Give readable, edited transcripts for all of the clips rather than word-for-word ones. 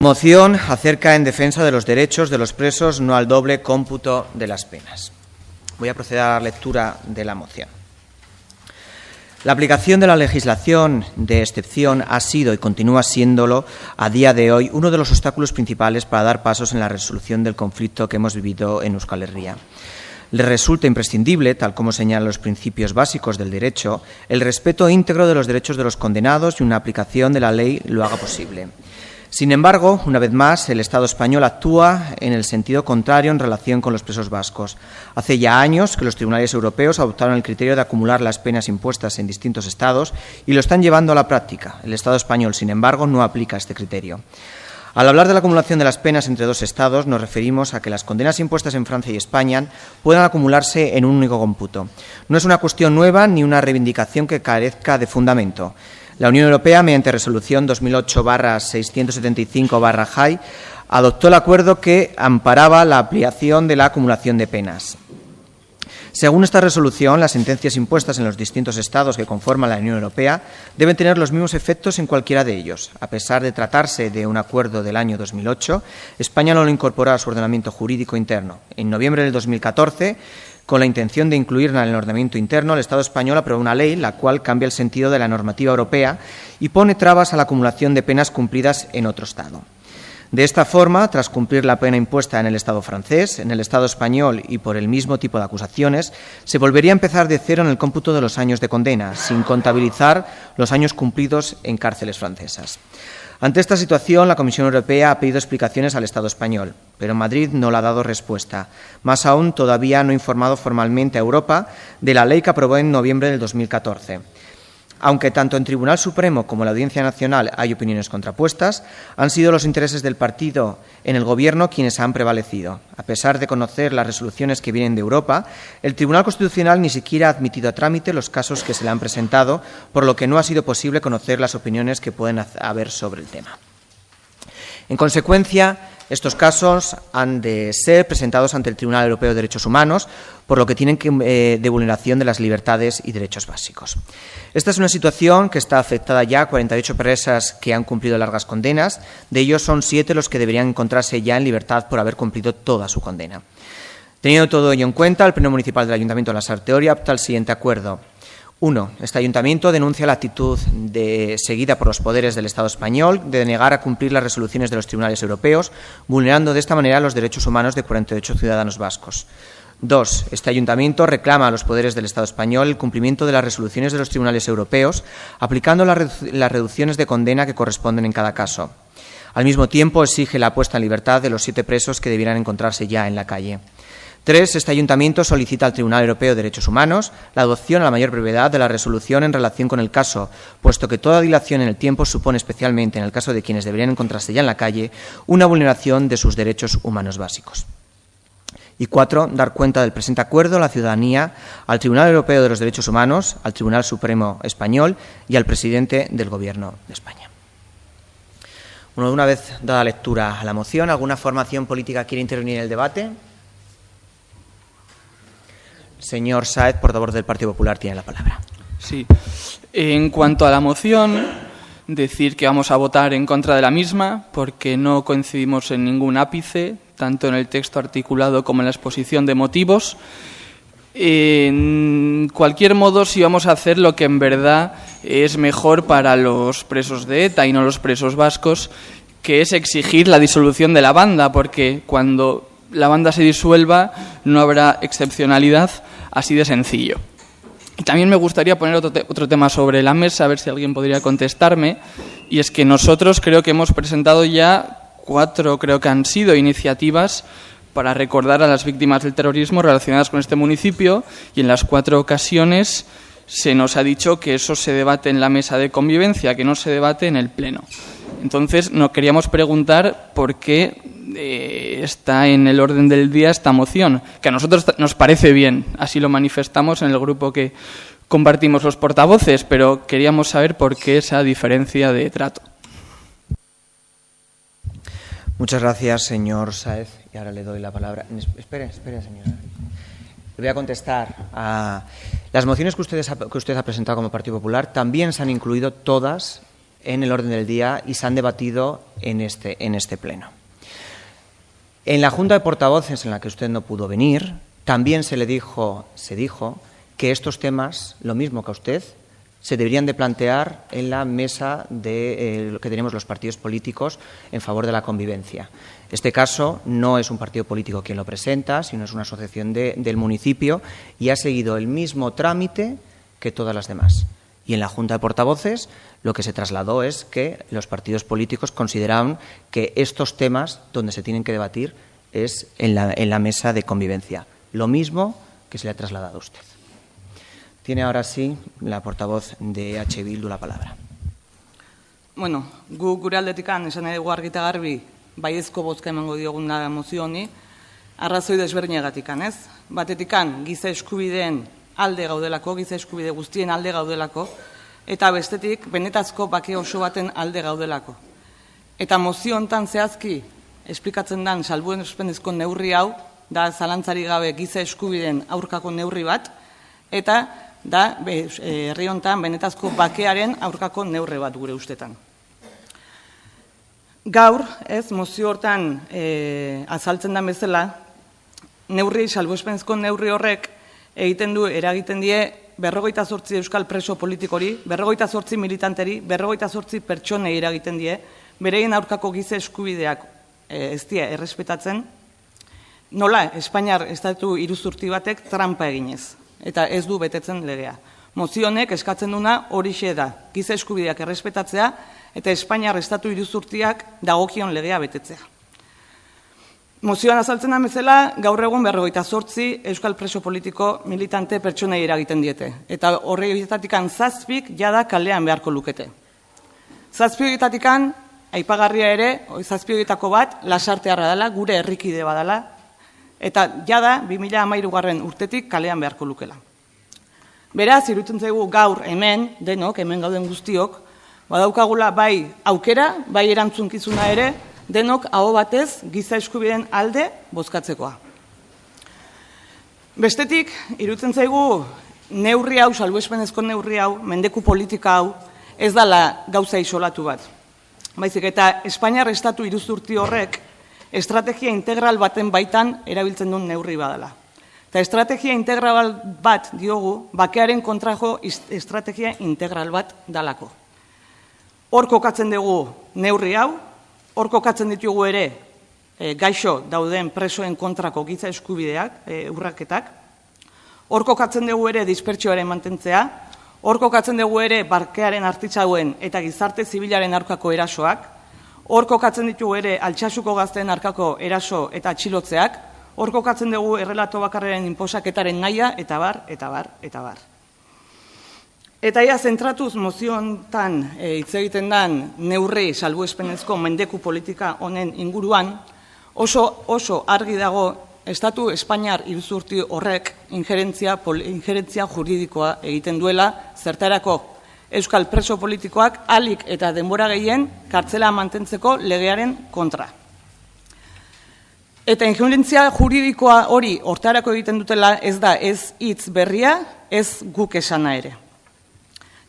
Moción acerca en defensa de los derechos de los presos, no al doble cómputo de las penas. Voy a proceder a la lectura de la moción. La aplicación de la legislación de excepción ha sido y continúa siéndolo a día de hoy uno de los obstáculos principales para dar pasos en la resolución del conflicto que hemos vivido en Euskal Herria. Le resulta imprescindible, tal como señalan los principios básicos del derecho, el respeto íntegro de los derechos de los condenados y una aplicación de la ley lo haga posible. Sin embargo, una vez más, el Estado español actúa en el sentido contrario en relación con los presos vascos. Hace ya años que los tribunales europeos adoptaron el criterio de acumular las penas impuestas en distintos estados y lo están llevando a la práctica. El Estado español, sin embargo, no aplica este criterio. Al hablar de la acumulación de las penas entre dos estados, nos referimos a que las condenas impuestas en Francia y España puedan acumularse en un único cómputo. No es una cuestión nueva ni una reivindicación que carezca de fundamento. La Unión Europea, mediante resolución 2008/675/JAI, adoptó el acuerdo que amparaba la ampliación de la acumulación de penas. Según esta resolución, las sentencias impuestas en los distintos estados que conforman la Unión Europea deben tener los mismos efectos en cualquiera de ellos. A pesar de tratarse de un acuerdo del año 2008, España no lo incorporó a su ordenamiento jurídico interno. En noviembre del 2014, con la intención de incluirla en el ordenamiento interno, el Estado español aprobó una ley la cual cambia el sentido de la normativa europea y pone trabas a la acumulación de penas cumplidas en otro Estado. De esta forma, tras cumplir la pena impuesta en el Estado francés, en el Estado español y por el mismo tipo de acusaciones, se volvería a empezar de cero en el cómputo de los años de condena, sin contabilizar los años cumplidos en cárceles francesas. Ante esta situación, la Comisión Europea ha pedido explicaciones al Estado español, pero Madrid no le ha dado respuesta. Más aún, todavía no ha informado formalmente a Europa de la ley que aprobó en noviembre del 2014. Aunque tanto en Tribunal Supremo como en la Audiencia Nacional hay opiniones contrapuestas, han sido los intereses del partido en el Gobierno quienes han prevalecido. A pesar de conocer las resoluciones que vienen de Europa, el Tribunal Constitucional ni siquiera ha admitido a trámite los casos que se le han presentado, por lo que no ha sido posible conocer las opiniones que pueden haber sobre el tema. En consecuencia, estos casos han de ser presentados ante el Tribunal Europeo de Derechos Humanos, por lo que tienen de vulneración de las libertades y derechos básicos. Esta es una situación que está afectada ya a 48 presas que han cumplido largas condenas. De ellos son 7 los que deberían encontrarse ya en libertad por haber cumplido toda su condena. Teniendo todo ello en cuenta, el Pleno Municipal del Ayuntamiento de la Sarteoria opta al siguiente acuerdo. 1. Este ayuntamiento denuncia la actitud seguida por los poderes del Estado español de negar a cumplir las resoluciones de los tribunales europeos, vulnerando de esta manera los derechos humanos de 48 ciudadanos vascos. 2. Este ayuntamiento reclama a los poderes del Estado español el cumplimiento de las resoluciones de los tribunales europeos, aplicando las reducciones de condena que corresponden en cada caso. Al mismo tiempo, exige la puesta en libertad de los 7 presos que debieran encontrarse ya en la calle. 3. Este ayuntamiento solicita al Tribunal Europeo de Derechos Humanos la adopción a la mayor brevedad de la resolución en relación con el caso, puesto que toda dilación en el tiempo supone, especialmente en el caso de quienes deberían encontrarse ya en la calle, una vulneración de sus derechos humanos básicos. Y 4. Dar cuenta del presente acuerdo a la ciudadanía, al Tribunal Europeo de los Derechos Humanos, al Tribunal Supremo Español y al presidente del Gobierno de España. Bueno, una vez dada lectura a la moción, ¿alguna formación política quiere intervenir en el debate? Señor Sáez, portavoz del Partido Popular, tiene la palabra. Sí. En cuanto a la moción, decir que vamos a votar en contra de la misma porque no coincidimos en ningún ápice, tanto en el texto articulado como en la exposición de motivos. En cualquier modo, sí vamos a hacer lo que en verdad es mejor para los presos de ETA y no los presos vascos, que es exigir la disolución de la banda, porque cuando la banda se disuelva no habrá excepcionalidad, así de sencillo. Y también me gustaría poner otro tema sobre la mesa, a ver si alguien podría contestarme, y es que nosotros creo que hemos presentado ya 4, creo que han sido, iniciativas para recordar a las víctimas del terrorismo relacionadas con este municipio, y en las 4 ocasiones se nos ha dicho que eso se debate en la mesa de convivencia, que no se debate en el Pleno. Entonces, nos queríamos preguntar por qué está en el orden del día esta moción, que a nosotros nos parece bien, así lo manifestamos en el grupo que compartimos los portavoces, pero queríamos saber por qué esa diferencia de trato. Muchas gracias, señor Sáez. Y ahora le doy la palabra. Espere, señora. Le voy a contestar a las mociones que usted ha presentado como Partido Popular. También se han incluido todas en el orden del día y se han debatido en este pleno. En la Junta de Portavoces, en la que usted no pudo venir, también se dijo que estos temas, lo mismo que a usted, se deberían de plantear en la mesa que tenemos los partidos políticos en favor de la convivencia. Este caso no es un partido político quien lo presenta, sino es una asociación del municipio y ha seguido el mismo trámite que todas las demás. Y en la Junta de Portavoces lo que se trasladó es que los partidos políticos consideraban que estos temas donde se tienen que debatir es en la mesa de convivencia. Lo mismo que se le ha trasladado a usted. Tiene ahora sí la portavoz de H. Bildu la palabra. Bueno, gure aldetikan esan nahi dugu argi eta garbi baiezko bozka emango dioguna mozio honi, arrazoi desberdinegatikan, ez? Batetikan giza eskubideen alde gaudelako, giza eskubide guztien alde gaudelako, eta bestetik benetazko bake oso baten alde gaudelako. Eta mozio hontan zehazki esplikatzen dan salbuespenezko neurri hau, da zalantzari gabe giza eskubideen aurkako neurri bat, eta da herri hontan benetazko bakearen aurkako neurri bat gure ustetan. Gaur, ez, mozio hortan azaltzen da bezala, neurri, salbuespenezko neurri horrek eragiten die 58 euskal preso politikori, 58 militanteri, 58 pertsonei eragiten die, bereien aurkako giza eskubideak ez dira errespetatzen, nola Espainiar estatu iruzurti batek trampa eginez, eta ez du betetzen legea. Mozio honek eskatzen duna horixe da, giza eskubideak errespetatzea, eta Espainiar estatu iruzurtiak dagokion legea betetzea. Mozioan azaltzen da bezala, gaur egun 58 euskal preso politiko militante pertsonei eragiten diete, eta horretatikan 7 jada kalean beharko lukete. 7 horietatikan, aipagarria ere, 7 horietako bat, lasartearra dela, gure herrikide badala, eta jada 2013 urtetik kalean beharko lukela. Beraz, iruditzen zaigu gaur hemen, denok, hemen gauden guztiok, badaukagula bai aukera, bai erantzunkizuna ere, denok aho batez giza eskubideen alde bozkatzekoa. Bestetik, iruditzen zaigu neurri hau, salbuespenezko neurri hau, mendeku politika hau, ez dela gauza isolatu bat. Baizik eta Espainiar estatu iruzurti horrek estrategia integral baten baitan erabiltzen duen neurri badala. Eta estrategia integral bat diogu, bakearen kontrajo estrategia integral bat dalako. Hor kokatzen dugu neurri hau, hor kokatzen ditugu ere gaixo dauden presoen kontrako giza eskubideak, urraketak, hor kokatzen dugu ere dispertsioaren mantentzea, hor kokatzen dugu ere barkearen artitzauen eta gizarte zibilaren aurkako erasoak, hor kokatzen ditugu ere Altsasuko gazteen aurkako eraso eta atxilotzeak, hor kokatzen dugu errelato bakarraren inposaketaren nahia, eta bar, eta bar, eta bar. Eta ia zentratuz moziontan hitz egiten den neurri salbuespenezko mendeku politika honen inguruan, oso argi dago Estatu Espainiar iruzurti horrek injerentzia juridikoa egiten duela, zertarako euskal preso politikoak ahalik eta denbora gehien kartzela mantentzeko legearen kontra. Eta injerentzia juridikoa hori hortarako egiten dutela ez da ez hitz berria, ez guk esana ere.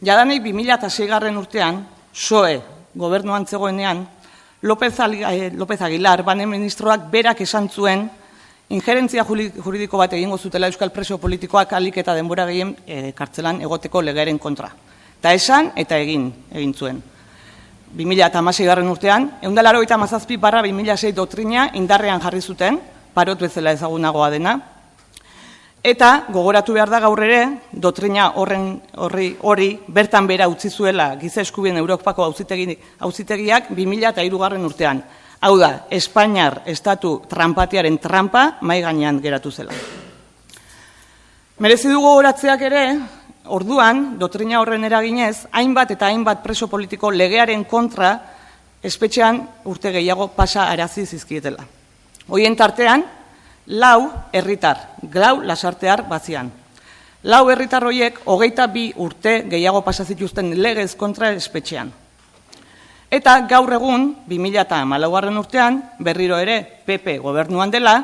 Jadanik 2006 urtean, PSOE gobernuan zegoenean, López Aguilar, Barne ministroak berak esan zuen injerentzia juridiko bat egingo zutela euskal preso politikoak ahalik eta denbora gehien kartzelan egoteko legearen kontra. Eta esan eta egin zuen. 2016 urtean, 187/2006 doktrina indarrean jarri zuten, parot bezala ezagunagoa dena, eta gogoratu behar da gaur ere, doktrina hori bertan bera utzi zuela giza eskubideen Europako auzitegiak 2003 urtean. Hau da, Espainiar estatu trampatiaren trampa mai gainean geratu zela. Merezi dugu gogoratzeak ere, orduan, doktrina horren eraginez, hainbat eta hainbat preso politiko legearen kontra espetxean urte gehiago pasa arazi zizkietela. Horien tartean, 4 herritar, 4 lasartear bazian. 4 herritar horiek 22 urte gehiago pasa zituzten legez kontra espetxean. Eta gaur egun, 2014 urtean, berriro ere PP gobernuan dela,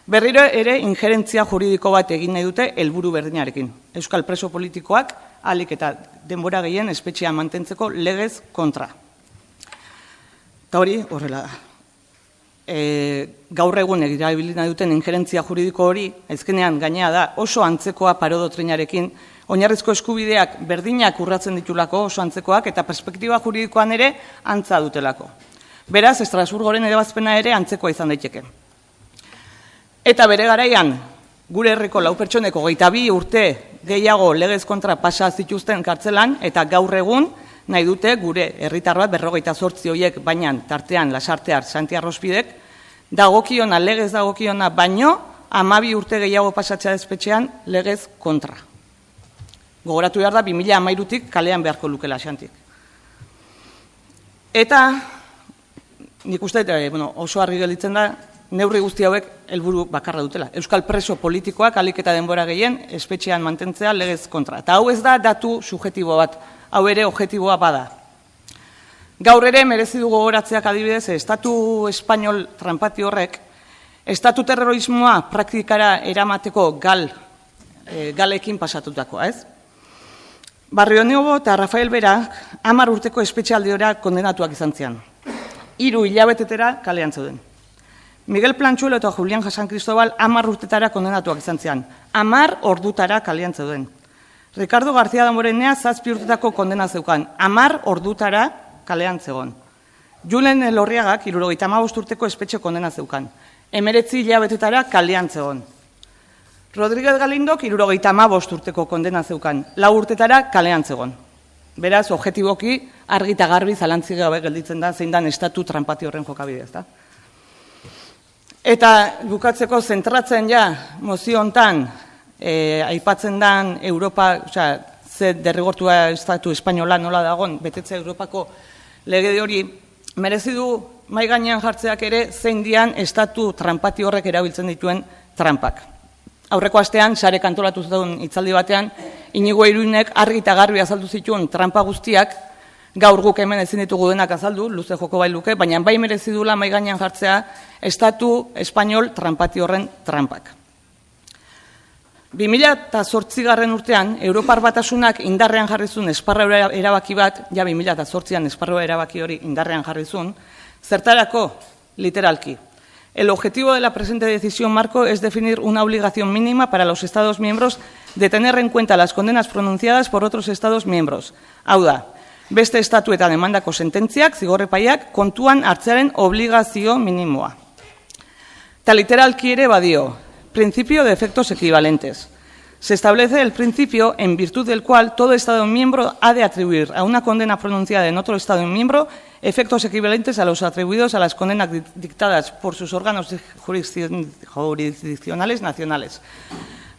Berriro ere injerentzia juridiko bat egin nahi dute helburu berdinarekin. Euskal preso politikoak ahalik eta denbora gehien espetxean mantentzeko legez kontra. Eta hori horrela da. Gaur egun erabili nahi duten injerentzia juridiko hori, azkenean gainea da oso antzekoa paro doktrinarekin, oinarrizko eskubideak berdinak urratzen ditulako oso antzekoak eta perspektiba juridikoan ere antza dutelako. Beraz, Estrasburgoren ebazpena ere antzekoa izan daiteke. Eta bere garaian, gure herriko 4 pertsoneko 22 urte gehiago legez kontra pasa zituzten kartzelan, eta gaur egun nahi dute gure herritar bat 58 horiek, baina tartean Lasartear, Santi Arrospidek, dagokiona, legez dagokiona, baino 12 urte gehiago pasatzea espetxean legez kontra. Gogoratu behar da 2013tik kalean beharko lukela Santik. Eta nik uste, oso argi gelditzen da, neurri guzti hauek helburu bakarra dutela. Euskal preso politikoak ahalik eta denbora gehien espetxean mantentzea legez kontra. Eta hau ez da datu subjektibo bat, hau ere objektiboa bada. Gaur ere merezi du gogoratzeak adibidez, Estatu Espainol tranpati horrek, estatu terrorismoa praktikara eramateko galekin pasatutakoa, ez? Barrio Nuevo eta Rafael Berak 10 urteko espetxealdiora kondenatuak izan zian. 3 hilabetetera kalean zeuden. Miguel Plantxuelo eta Julián San Cristobal 10 urtetara kondenatuak izan zian. 10 ordutara kalean zeuden. Ricardo García Damborenea 7 urtetako kondena zeukan. 10 ordutara kalean zegon. Julen Elorriagak 75 urteko espetxe kondena zeukan. 19 hilabetetara kalean zegon. Rodríguez Galindok 75 urteko kondena zeukan. 4 urtetara kalean zegon. Beraz, objektiboki argi eta garbi zalantzik gabe gelditzen da zein dan estatu tranpati horren jokabidea, ezta? Eta bukatzeko zentratzen ja mozio hontan aipatzen dan Europa, ze derrigortua estatu espainola nola dagon, betetze Europako legede hori, merezi du mahai gainean jartzeak ere zein dian estatu tranpati horrek erabiltzen dituen trampak. Aurreko astean, sare kantolatu zuen hitzaldi batean, Inigo Iruinek argi eta garbi azaldu zituen trampa guztiak, gaur guk hemen ezin ditugu denak azaldu, luze joko bai luke, baina bai merezi dula mahai gainean jartzea estatu espainol trampati horren trampak. 2008 urtean, Europar Batasunak indarrean jarrizun esparru erabaki bat, ja 2008an esparru erabaki hori indarrean jarrizun, zertarako, literalki. El objetivo de la presente decisión marco es definir una obligación mínima para los Estados miembros de tener en cuenta las condenas pronunciadas por otros Estados miembros. Hau da, beste estatuetan emandako sententziak, zigorrepaiak, kontuan hartzearen obligazio minimoa. Ta literalki ere badio, principio de efectos equivalentes. Se establece el principio en virtud del cual todo Estado miembro ha de atribuir a una condena pronunciada en otro Estado miembro efectos equivalentes a los atribuidos a las condenas dictadas por sus órganos jurisdiccionales nacionales.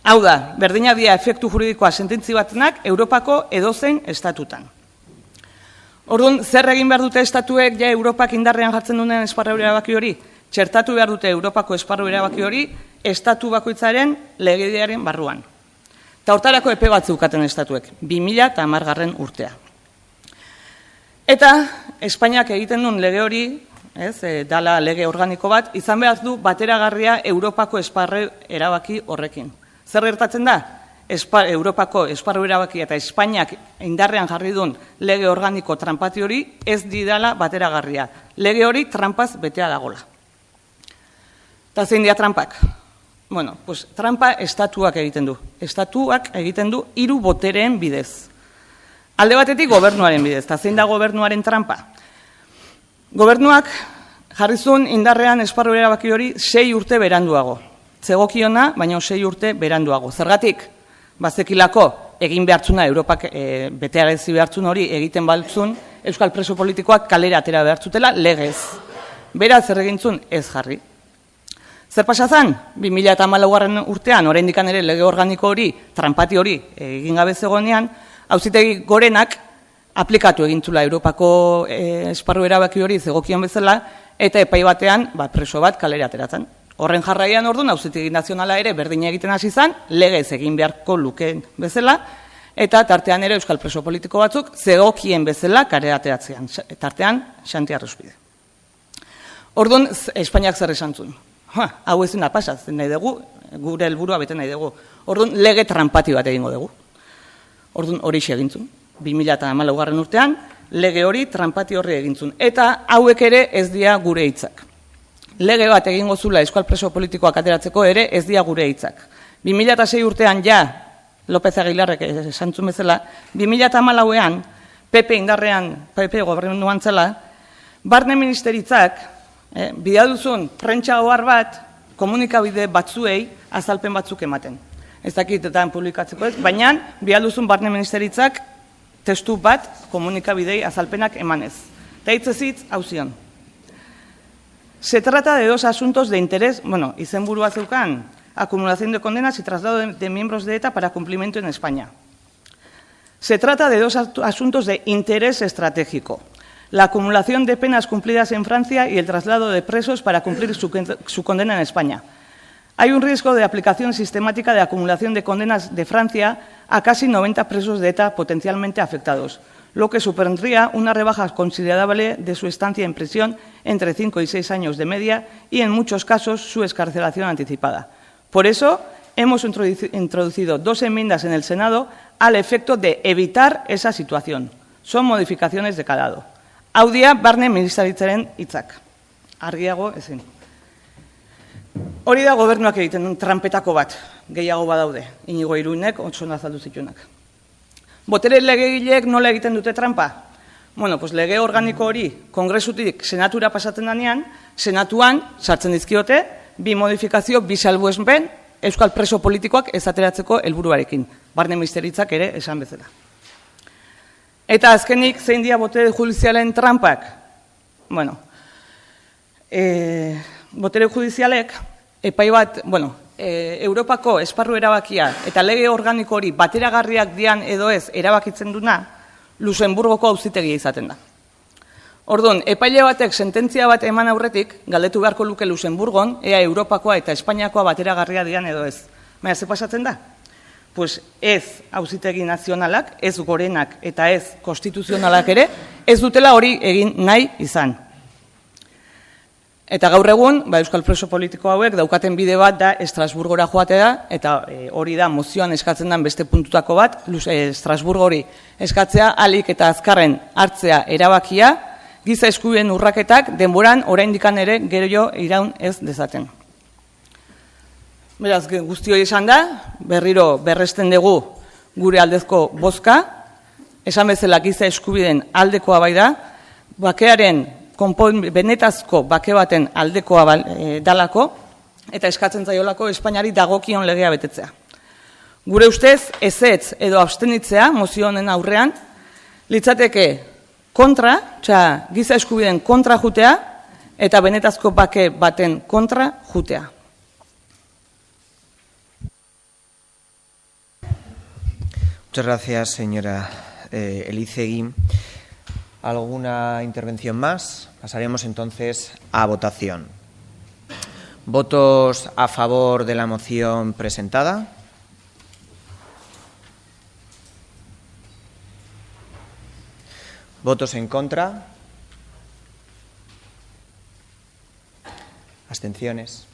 Hau da, berdina dira efektu juridikoa sententzi batenak Europako edozein estatutan. Orduan, zer egin behar dute estatuek ja Europak indarrean jartzen duen esparru erabaki hori? Txertatu behar dute Europako esparru erabaki hori estatu bakoitzaren legediaren barruan. Eta hortarako epe bat zeukaten estatuek, 2010 urtea. Eta Espainiak egiten duen lege hori, dala lege organiko bat, izan behar du bateragarria Europako esparru erabaki horrekin. Zer gertatzen da? Europako esparru erabaki eta Espainiak indarrean jarri duen lege organiko trampati hori ez didala bateragarria. Lege hori trampaz betea dagola. Eta zein dira trampak? Bueno, pues trampa estatuak egiten du. Estatuak egiten du 3 botereen bidez. Alde batetik gobernuaren bidez. Eta zein da gobernuaren trampa? Gobernuak jarrizun indarrean esparru erabaki hori 6 urte beranduago. Zegokiona, baina 6 urte beranduago. Zergatik? Bazekilako egin behartzuna, Europak betearazi behartzun hori egiten baltzun, Euskal preso politikoak kalera atera behartzutela legez. Beraz, zer egintzun ez jarri. Zer pasazan? 2014 urtean, oraindik ere lege organiko hori, trampati hori egin gabe zegoenean, Auzitegi Gorenak aplikatu egintzula Europako esparru erabaki hori zegokion bezala, eta epai batean preso bat kalera ateratzen. Horren jarraian orduan, Auzitegi Nazionala ere berdina egiten hasi izan, legez egin beharko lukeen bezala, eta tartean ere Euskal preso politiko batzuk zegokien bezala kalera ateratzean, tartean Santi Arrospide. Orduan, Espainiak zer esan zuen. hau ez dena pasatzen nahi dugu, gure helburua bete nahi dugu. Orduan, lege trampati bat egingo dugu. Orduan, hori egintzun. 2014 urtean, lege hori trampati horri egintzun. Eta hauek ere ez dira gure hitzak. Lege bat egingo zula euskal preso politikoak ateratzeko ere ez dira gure hitzak. 2006 urtean ja, López Aguilarrek esantzun bezala, 2014ean, PP indarrean, PP gobernuan zela, barne ministeritzak, bidaduzun prentsa ohar bat, komunikabide batzuei azalpen batzuk ematen. Ez dakit eta publikatzeko ez, baina bidaduzun barne ministeritzak testu bat komunikabidei azalpenak emanez. Eta hitzezitz, hau zion. Se trata de dos asuntos de interés, bueno, izenburua zeukan, acumulación de condenas y traslado de miembros de ETA para cumplimiento en España. Se trata de dos asuntos de interés estratégico. La acumulación de penas cumplidas en Francia y el traslado de presos para cumplir su condena en España. Hay un riesgo de aplicación sistemática de acumulación de condenas de Francia a casi 90 presos de ETA potencialmente afectados, lo que supondría una rebaja considerable de su estancia en prisión entre 5 y 6 años de media y, en muchos casos, su excarcelación anticipada. Por eso, hemos introducido 2 enmiendas en el Senado al efecto de evitar esa situación. Son modificaciones de calado. Hau dira barne ministeritzaren hitzak. Argiago ezin. Hori da gobernuak egiten duen trampetako bat, gehiago badaude, Inigo Iruinek oso azaldu zituenak. Botere legegileek nola egiten dute trampa? Bueno, pues lege organiko hori kongresutik senatura pasatzen danean, senatuan sartzen dizkiote, 2 modifikazio, 2 salbuespen, euskal preso politikoak ez ateratzeko helburuarekin. Barne ministeritzak ere esan bezala. Eta azkenik, zein dira botere judizialen trampak? Bueno, botere judizialek, epai bat, bueno, Europako esparru erabakia eta lege organiko hori bateragarriak dian edo ez erabakitzen duna, Luxemburgoko auzitegia izaten da. Orduan, epaile batek sententzia bat eman aurretik, galdetu beharko luke Luxemburgon, ea Europakoa eta Espainiakoa bateragarria dian edo ez. Baina, ze pasatzen da? Pues ez auzitegi nazionalak, ez gorenak eta ez konstituzionalak ere, ez dutela hori egin nahi izan. Eta gaur egun, euskal preso politiko hauek daukaten bide bat da Estrasburgora joatea, eta hori da mozioan eskatzen den beste puntutako bat, Estrasburgo hori eskatzea, alik eta azkarren hartzea erabakia, giza eskubideen urraketak denboran oraindikan ere gero iraun ez dezaten. Beraz, guzti hori esan da, berriro berresten dugu gure aldezko bozka, esan bezala giza eskubideen aldekoa bai da, bakearen benetazko bake baten aldekoa dalako, eta eskatzen zaiolako Espainiari dagokion legea betetzea. Gure ustez, ezetz edo abstenitzea mozio honen aurrean, litzateke kontra, giza eskubideen kontra jutea, eta benetazko bake baten kontra jutea. Muchas gracias, señora Elizegui. ¿Alguna intervención más? Pasaremos entonces a votación. ¿Votos a favor de la moción presentada? ¿Votos en contra? ¿Abstenciones?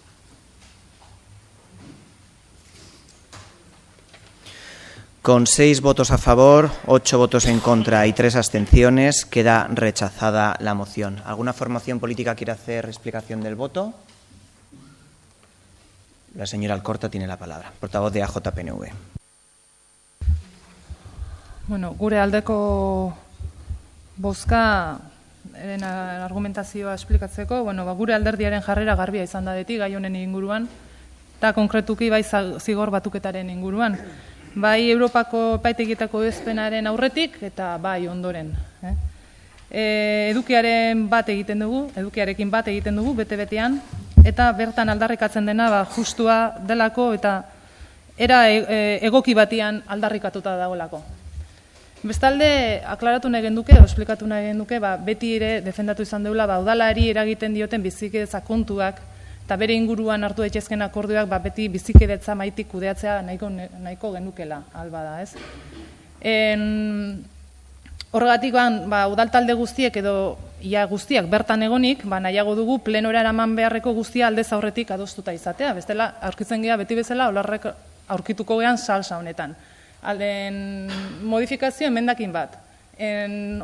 Con 6 votos a favor, 8 votos en contra y 3 abstenciones, queda rechazada la moción. ¿Alguna formación política quiere hacer explicación del voto? La señora Alcorta tiene la palabra, portavoz de AJPNV. Bueno, gure aldeko bozka argumentazioa esplikatzeko, gure alderdiaren jarrera garbia izan da beti gai honen inguruan, eta konkretuki bai zigor batuketaren inguruan. Bai Europako epaitegietako ezpenaren aurretik eta bai ondoren. Edukiarekin bat egiten dugu, bete-betean, eta bertan aldarrikatzen dena justua delako eta era egoki batian aldarrikatuta dagoelako. Bestalde, aklaratu nahi genduke, esplikatu nahi genduke, beti ere defendatu izan deula, udalari eragiten dioten bizikidetza kontuak, eta bere inguruan hartu daitezken akordioak beti bizikidetza maitik kudeatzea nahiko genukela alba da, ez? Horregatik udaltalde guztiek edo ia guztiak bertan egonik, nahiago dugu plenora eraman beharreko guztia aldez aurretik adostuta izatea. Bestela, aurkitzen gea beti bezala, olarrek aurkituko gean salsa honetan. Alden modifikazio emendakin bat.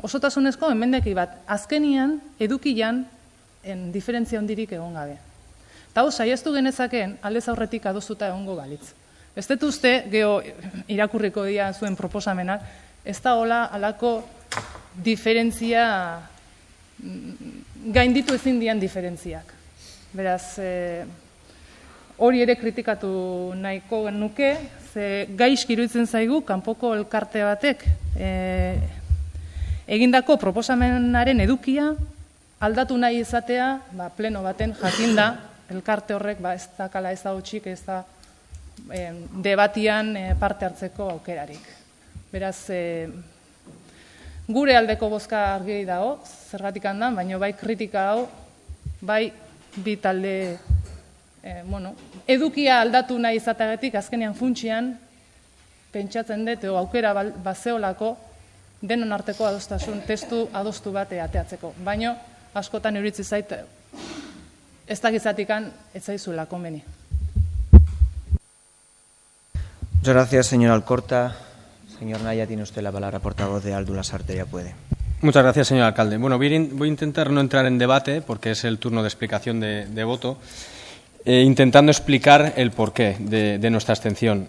Osotasunezko emendakin bat. Azkenian, edukian, diferentzia hondirik egon gabe. Eta saieztu genezakeen aldez aurretik adostuta egongo balitz. Ez dut uste, geho irakurriko dira zuen proposamenak, ez da hola alako diferentzia, gainditu ezin dian diferentziak. Beraz, hori ere kritikatu nahiko nuke, ze gaizki iruditzen zaigu, kanpoko elkarte batek egindako proposamenaren edukia aldatu nahi izatea, pleno baten jakinda, elkarte horrek ez dakala ez da hotxik, ez da debatian parte hartzeko aukerarik. Beraz, gure aldeko bozka argi dago, zergatik handan, baina bai kritika hau, bai bi talde, edukia aldatu nahi izateagatik, azkenean funtsian, pentsatzen dut, aukera bazeolako, denon arteko adostasun, testu adostu bat ateatzeko. Baina, askotan euritzi zait, ez dakizatikan ez zaizula konbeni. Muchas gracias, señor Alcorta. Señor Naya, tiene usted la palabra, portavoz de Aldu Lasarte, ya puede. Muchas gracias, señor alcalde. Bueno, voy a intentar no entrar en debate, porque es el turno de explicación de voto, intentando explicar el porqué de nuestra abstención.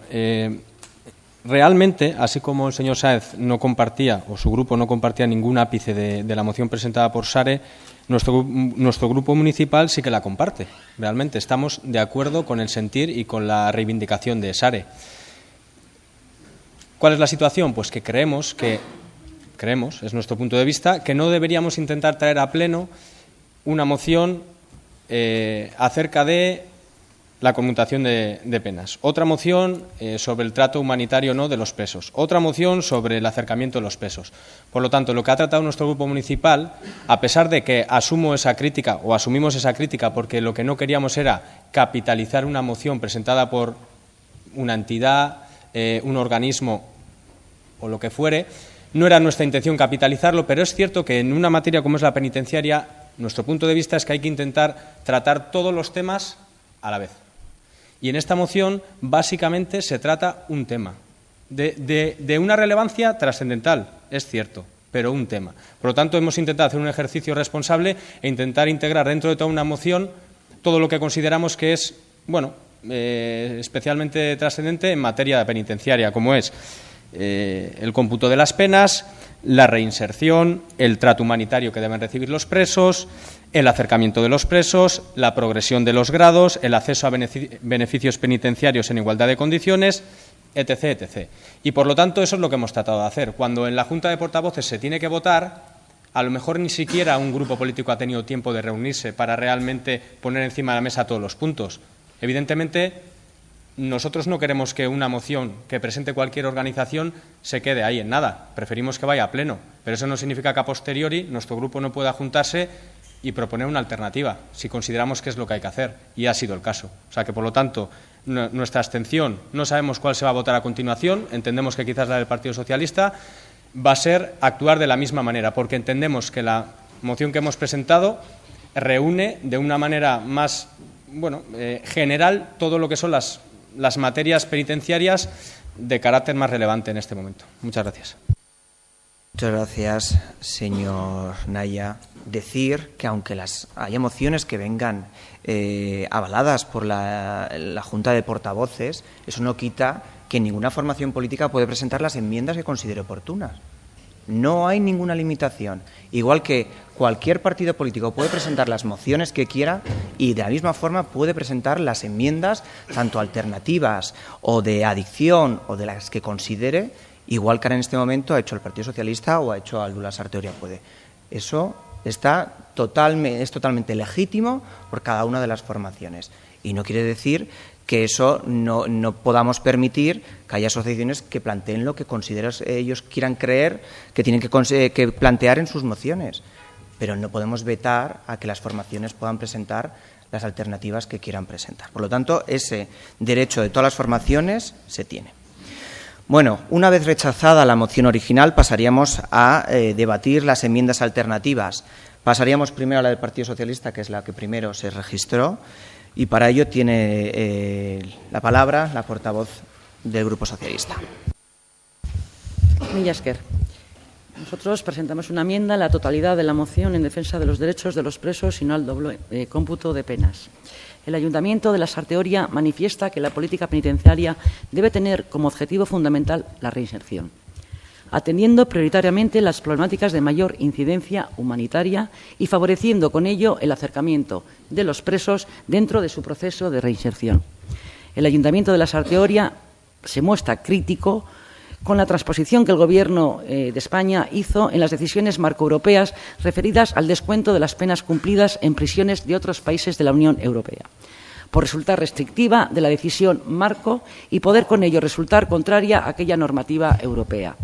Realmente, así como el señor Sáez no compartía, o su grupo no compartía ningún ápice de la moción presentada por Sare, nuestro grupo municipal sí que la comparte. Realmente estamos de acuerdo con el sentir y con la reivindicación de Sare. ¿Cuál es la situación? Pues que creemos, es nuestro punto de vista, que no deberíamos intentar traer a pleno una moción acerca de la conmutación de penas. Otra moción sobre el trato humanitario no de los presos. Otra moción sobre el acercamiento de los presos. Por lo tanto, lo que ha tratado nuestro grupo municipal, a pesar de que asumimos esa crítica porque lo que no queríamos era capitalizar una moción presentada por una entidad, un organismo o lo que fuere, no era nuestra intención capitalizarlo, pero es cierto que en una materia como es la penitenciaria, nuestro punto de vista es que hay que intentar tratar todos los temas a la vez. Y en esta moción, básicamente, se trata un tema, de una relevancia trascendental, es cierto, pero un tema. Por lo tanto, hemos intentado hacer un ejercicio responsable e intentar integrar dentro de toda una moción todo lo que consideramos que es, especialmente trascendente en materia penitenciaria, como es el cómputo de las penas, la reinserción, el trato humanitario que deben recibir los presos, el acercamiento de los presos, la progresión de los grados, el acceso a beneficios penitenciarios en igualdad de condiciones, etc., etc. Y, por lo tanto, eso es lo que hemos tratado de hacer. Cuando en la Junta de Portavoces se tiene que votar, a lo mejor ni siquiera un grupo político ha tenido tiempo de reunirse para realmente poner encima de la mesa todos los puntos. Evidentemente, nosotros no queremos que una moción que presente cualquier organización se quede ahí en nada. Preferimos que vaya a pleno. Pero eso no significa que a posteriori nuestro grupo no pueda juntarse y proponer una alternativa, si consideramos que es lo que hay que hacer. Y ha sido el caso. O sea que, por lo tanto, nuestra abstención, no sabemos cuál se va a votar a continuación. Entendemos que quizás la del Partido Socialista va a ser actuar de la misma manera, porque entendemos que la moción que hemos presentado reúne de una manera más general todo lo que son las materias penitenciarias de carácter más relevante en este momento. Muchas gracias. Muchas gracias, señor Naya. Decir que aunque haya mociones que vengan avaladas por la Junta de Portavoces, eso no quita que ninguna formación política puede presentar las enmiendas que considere oportunas. No hay ninguna limitación. Igual que cualquier partido político puede presentar las mociones que quiera y de la misma forma puede presentar las enmiendas, tanto alternativas o de adicción o de las que considere, igual que ahora en este momento ha hecho el Partido Socialista o ha hecho Aldu Lasarte Oria Puede. Eso es totalmente legítimo por cada una de las formaciones. Y no quiere decir que eso no podamos permitir que haya asociaciones que planteen lo que ellos quieran creer que tienen que plantear en sus mociones. Pero no podemos vetar a que las formaciones puedan presentar las alternativas que quieran presentar. Por lo tanto, ese derecho de todas las formaciones se tiene. Bueno, una vez rechazada la moción original, pasaríamos a debatir las enmiendas alternativas. Pasaríamos primero a la del Partido Socialista, que es la que primero se registró, y para ello tiene la palabra la portavoz del Grupo Socialista. Mila esker. Nosotros presentamos una enmienda a la totalidad de la moción en defensa de los derechos de los presos y no al doble cómputo de penas. El Ayuntamiento de la Sarteoria manifiesta que la política penitenciaria debe tener como objetivo fundamental la reinserción, atendiendo prioritariamente las problemáticas de mayor incidencia humanitaria y favoreciendo con ello el acercamiento de los presos dentro de su proceso de reinserción. El Ayuntamiento de la Sarteoria se muestra crítico con la transposición que el Gobierno de España hizo en las decisiones marcoeuropeas referidas al descuento de las penas cumplidas en prisiones de otros países de la Unión Europea, por resultar restrictiva de la decisión marco y poder con ello resultar contraria a aquella normativa europea.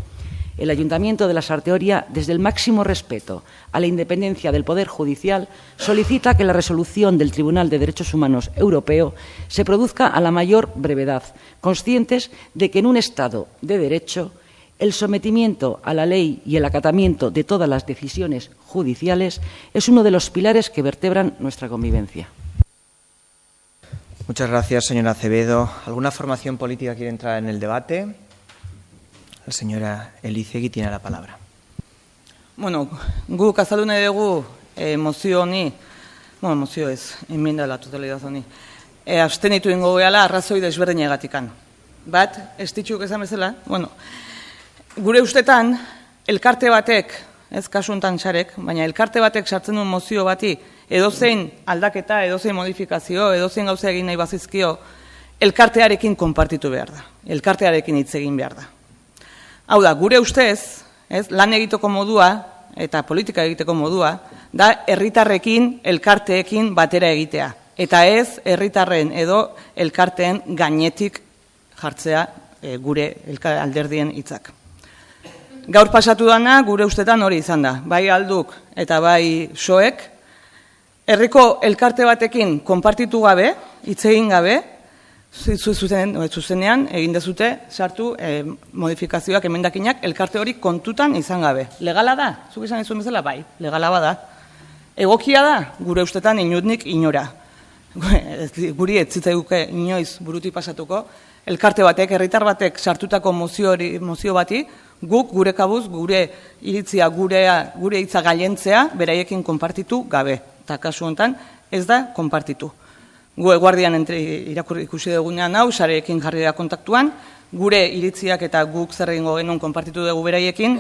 El Ayuntamiento de la Sarteoria, desde el máximo respeto a la independencia del Poder Judicial, solicita que la resolución del Tribunal de Derechos Humanos Europeo se produzca a la mayor brevedad, conscientes de que en un Estado de Derecho el sometimiento a la ley y el acatamiento de todas las decisiones judiciales es uno de los pilares que vertebran nuestra convivencia. Muchas gracias, señora Acevedo. ¿Alguna formación política quiere entrar en el debate? La señora Elizegui tiene la palabra. Bueno, guk azaldu nahi dugu mozio honi, mozio ez, enmienda la totalidad honi, abstenitu ingo gehala arrazoi desberdinegatikan. Bat, ez ditxuk esan bezala, gure ustetan, elkarte batek, ez kasu hontan Sarek, baina elkarte batek sartzen duen mozio bati, edozein aldaketa, edozein modifikazio, edozein gauza egin nahi bazizkio, elkartearekin konpartitu behar da, elkartearekin hitz egin behar da. Hau da, gure ustez, lan egiteko modua eta politika egiteko modua, da herritarrekin, elkarteekin batera egitea. Eta ez herritarren edo elkarteen gainetik jartzea gure alderdien hitzak. Gaur pasatu dana, gure ustetan hori izan da. Bai Alduk eta bai Soek, herriko elkarte batekin konpartitu gabe, hitz egin gabe, zuzenean egin dezute sartu modifikazioak, emendakinak elkarte hori kontutan izan gabe. Legala da? Zuk izan izun bezala? Bai, legala bada. Egokia da? Gure ustetan inutnik inora. Guri ez zitzaiguke inoiz buruti pasatuko, elkarte batek, herritar batek sartutako mozio bati, guk gure kabuz, gure iritzia, gure hitza gailentzea, beraiekin konpartitu gabe. Eta kasu honetan ez da konpartitu. Gu eguardian irakurri ikusi dugunean hau, Sarekin jarri da kontaktuan, gure iritziak eta guk zer egingo genuen konpartitu dugu beraiekin,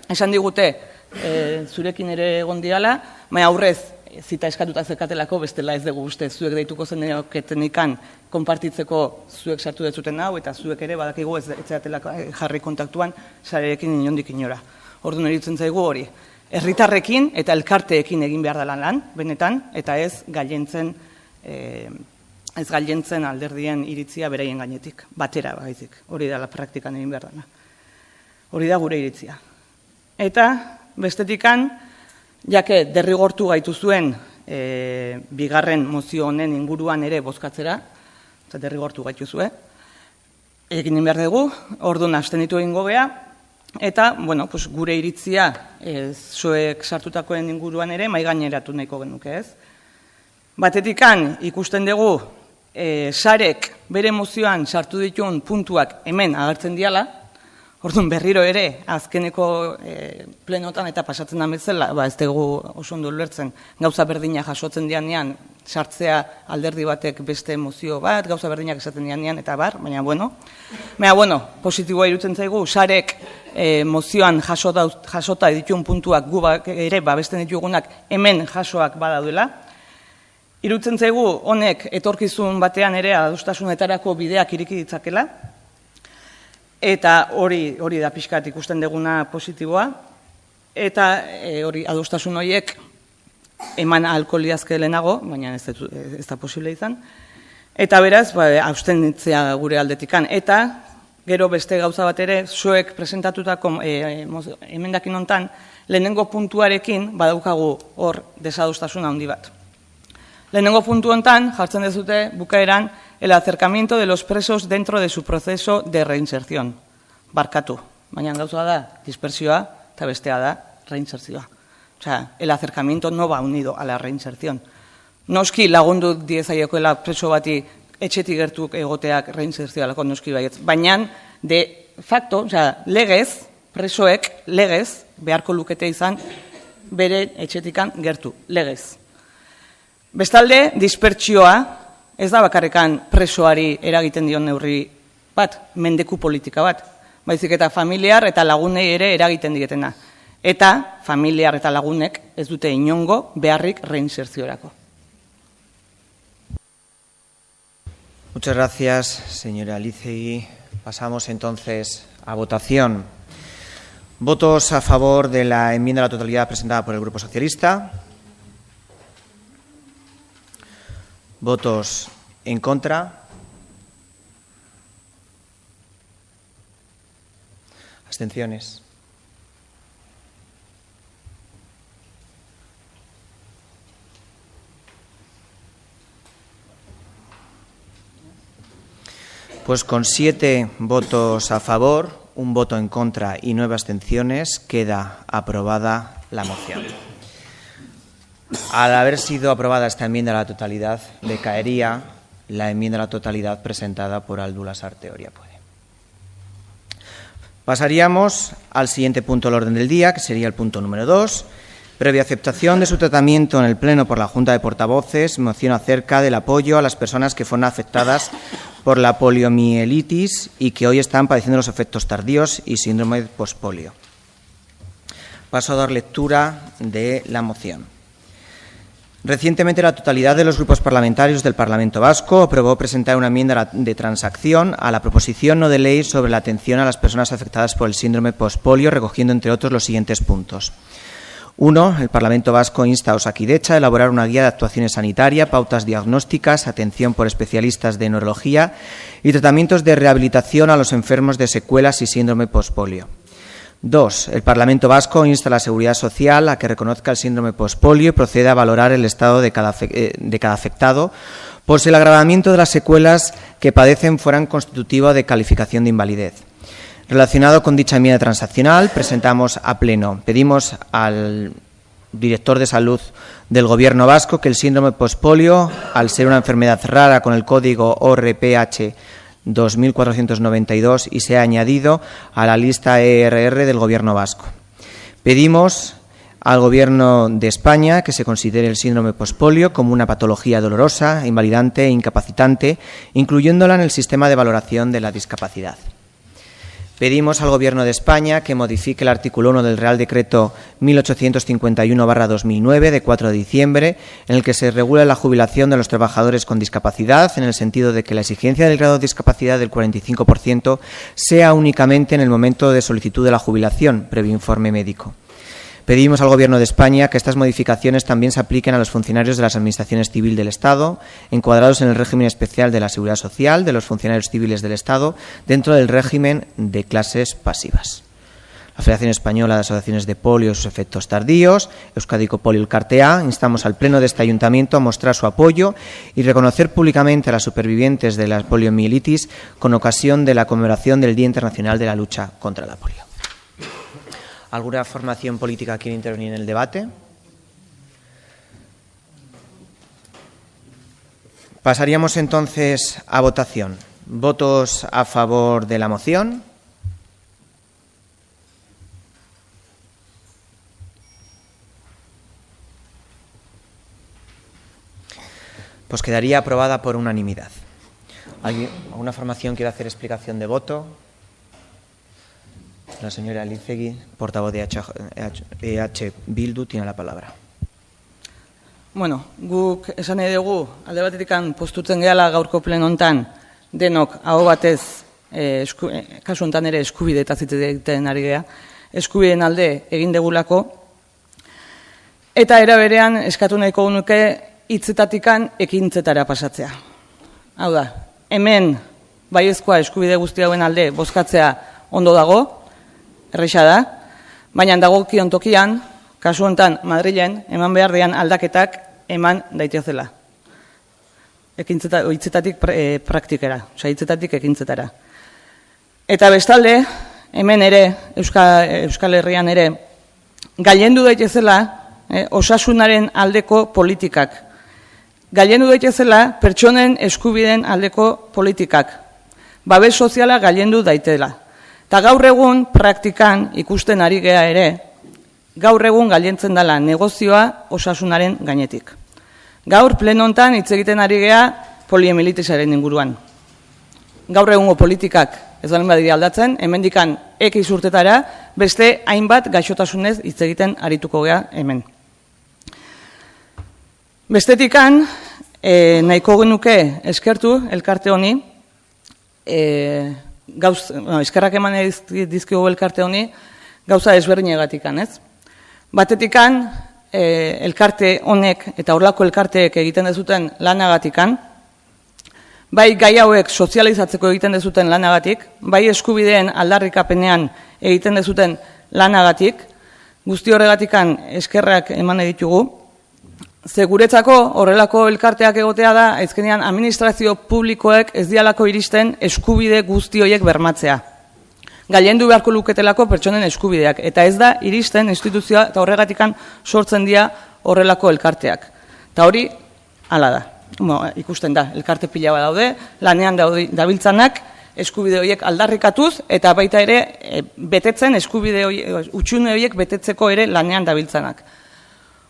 esan digute zurekin ere egon diala, baina aurrez zita eskatuta zekatelako, bestela ez dugu uste zuek deituko zeneketenikan konpartitzeko zuek sartu dezuten hau, eta zuek ere badakigu ez zeatelako jarri kontaktuan Sarekin inondik inora. Orduan eritzen zaigu hori, herritarrekin eta elkarteekin egin behar da lan, benetan, eta ez gailentzen alderdien iritzia beraien gainetik, batera baizik, hori da la praktikan egin behar dana. Hori da gure iritzia. Eta, bestetikan, jake derrigortu gaitu zuen bigarren mozio honen inguruan ere bozkatzera, eta derrigortu gaitu zuen, egin behar dugu, orduan abstenitu egingo gea, eta, gure iritzia Soek sartutakoen inguruan ere maigaineratu nahiko genuke ez. Batetikan ikusten dugu Sarek bere mozioan sartu dituen puntuak hemen agertzen diala, orduan berriro ere azkeneko plenotan eta pasatzen da bezala, ez dugu oso ondo ulertzen gauza berdina jasotzen dianean, sartzea alderdi batek beste mozio bat, gauza berdinak esaten dianean eta baina positiboa irutzen zaigu, Sarek mozioan jasota dituen puntuak gu ere babesten ditugunak hemen jasoak badaudela. Irutzen zaigu honek etorkizun batean ere adostasunetarako bideak ireki ditzakela, eta hori da pixkat ikusten deguna positiboa, eta hori adostasun horiek eman ahalko liazke lehenago, baina ez da posible izan, eta beraz, abstenitzea gure aldetikan, eta gero beste gauza bat ere, Soek presentatutako emendakin hontan, lehenengo puntuarekin badaukagu hor desadostasun handi bat. Lehenengo puntu hontan, jartzen dezute bukaeran, el acercamiento de los presos dentro de su proceso de reinserción. Barkatu, baina gauza da dispersioa eta bestea da reinsertzioa. O sea, el acercamiento no va unido a la reinserción. Noski lagundu diezaiokoela preso bati etxetik gertu egoteak reinsertzioalako noski baietz. Baina, de facto, o sea, legez, presoek legez, beharko lukete izan, bere etxetikan gertu, legez. Bestalde, dispertsioa, ez da bakarrekan presoari eragiten dion neurri bat, mendeku politika bat. Baizik eta familiar eta lagunei ere eragiten dietena. Eta familiar eta lagunek ez dute inongo beharrik reinserziorako. Muchas gracias, señora Alicegui. Pasamos entonces a votación. Votos a favor de la enmienda a la totalidad presentada por el Grupo Socialista. Votos en contra. Abstenciones. Pues con 7 votos a favor, 1 voto en contra y 9 abstenciones, queda aprobada la moción. Al haber sido aprobada esta enmienda a la totalidad, decaería la enmienda a la totalidad presentada por Aldula Sarteoria. Pasaríamos al siguiente punto del orden del día, que sería el punto número 2. Previa aceptación de su tratamiento en el Pleno por la Junta de Portavoces, moción acerca del apoyo a las personas que fueron afectadas por la poliomielitis y que hoy están padeciendo los efectos tardíos y síndrome postpolio. Paso a dar lectura de la moción. Recientemente, la totalidad de los grupos parlamentarios del Parlamento Vasco aprobó presentar una enmienda de transacción a la proposición no de ley sobre la atención a las personas afectadas por el síndrome postpolio, recogiendo, entre otros, los siguientes puntos. 1. El Parlamento Vasco insta a Osakidetza a elaborar una guía de actuaciones sanitaria, pautas diagnósticas, atención por especialistas de neurología y tratamientos de rehabilitación a los enfermos de secuelas y síndrome postpolio. 2. El Parlamento Vasco insta a la Seguridad Social a que reconozca el síndrome postpolio y proceda a valorar el estado de cada afectado por si el agravamiento de las secuelas que padecen fueran constitutivo de calificación de invalidez. Relacionado con dicha enmienda transaccional, presentamos a Pleno. Pedimos al director de Salud del Gobierno vasco que el síndrome postpolio, al ser una enfermedad rara con el código ORPH 2492 y sea añadido a la lista ERR del Gobierno vasco. Pedimos al Gobierno de España que se considere el síndrome postpolio como una patología dolorosa, invalidante e incapacitante, incluyéndola en el sistema de valoración de la discapacidad. Pedimos al Gobierno de España que modifique el artículo 1 del Real Decreto 1851/2009 de 4 de diciembre, en el que se regula la jubilación de los trabajadores con discapacidad, en el sentido de que la exigencia del grado de discapacidad del 45% sea únicamente en el momento de solicitud de la jubilación, previo informe médico. Pedimos al Gobierno de España que estas modificaciones también se apliquen a los funcionarios de las Administraciones Civil del Estado, encuadrados en el régimen especial de la Seguridad Social de los funcionarios civiles del Estado, dentro del régimen de clases pasivas. La Federación Española de Asociaciones de Polio y sus efectos tardíos, Euskadiko Polio Elkartea, instamos al Pleno de este Ayuntamiento a mostrar su apoyo y reconocer públicamente a las supervivientes de la poliomielitis con ocasión de la conmemoración del Día Internacional de la Lucha contra la Polio. ¿Alguna formación política quiere intervenir en el debate? Pasaríamos entonces a votación. ¿Votos a favor de la moción? Pues quedaría aprobada por unanimidad. ¿Alguna formación quiere hacer explicación de voto? La señora Alicegui, portavoz de EH Bildu, tiene la palabra. Bueno, guk esan nahi dugu, alde batetikan postutzen gehala gaurko pleno hontan, denok aho batez, kasu hontan ere eskubide eta egiten ari gea, eskubideen alde egin degulako, eta era berean eskatu nahiko nuke hitzetatikan ekintzetara pasatzea. Hau da, hemen baiezkoa eskubide guzti hauen alde bozkatzea ondo dago, erresa da, baina dagokion tokian, kasu honetan Madrilen, eman behar dian aldaketak eman daitezela. Hitzetatik praktikera, oza, hitzetatik ekintzetara. Eta bestalde, hemen ere, Euskal Herrian ere, gailendu daitezela osasunaren aldeko politikak. Gailendu daitezela pertsonen eskubideen aldeko politikak. Babes soziala gailendu daitela. Eta gaur egun praktikan ikusten ari gea ere, gaur egun gailentzen dela negozioa osasunaren gainetik. Gaur pleno hontan hitz egiten ari gea poliomelitisaren inguruan. Gaur egungo politikak ez baldin badira aldatzen, hemendikan X urtetara beste hainbat gaixotasunez hitz egiten arituko gea hemen. Bestetikan, nahiko genuke eskertu elkarte honi, eskerrak eman dizkigu elkarte honi, gauza ezberdinegatikan, ez? Batetikan, elkarte honek eta horlako elkarteek egiten dezuten lanagatikan, bai gai hauek sozializatzeko egiten dezuten lanagatik, bai eskubideen aldarrikapenean egiten dezuten lanagatik, guzti horregatikan eskerrak eman ditugu. Ze guretzako horrelako elkarteak egotea da, azkenean administrazio publikoek ez dialako iristen eskubide guzti horiek bermatzea. Gailendu beharko luketelako pertsonen eskubideak, eta ez da iristen instituzioa eta horregatikan sortzen dira horrelako elkarteak. Eta hori, hala da. Ikusten da, elkarte pila bat daude, lanean dabiltzanak, eskubide horiek aldarrikatuz, eta baita ere betetzen eskubide horiek, utxune horiek betetzeko ere lanean dabiltzanak.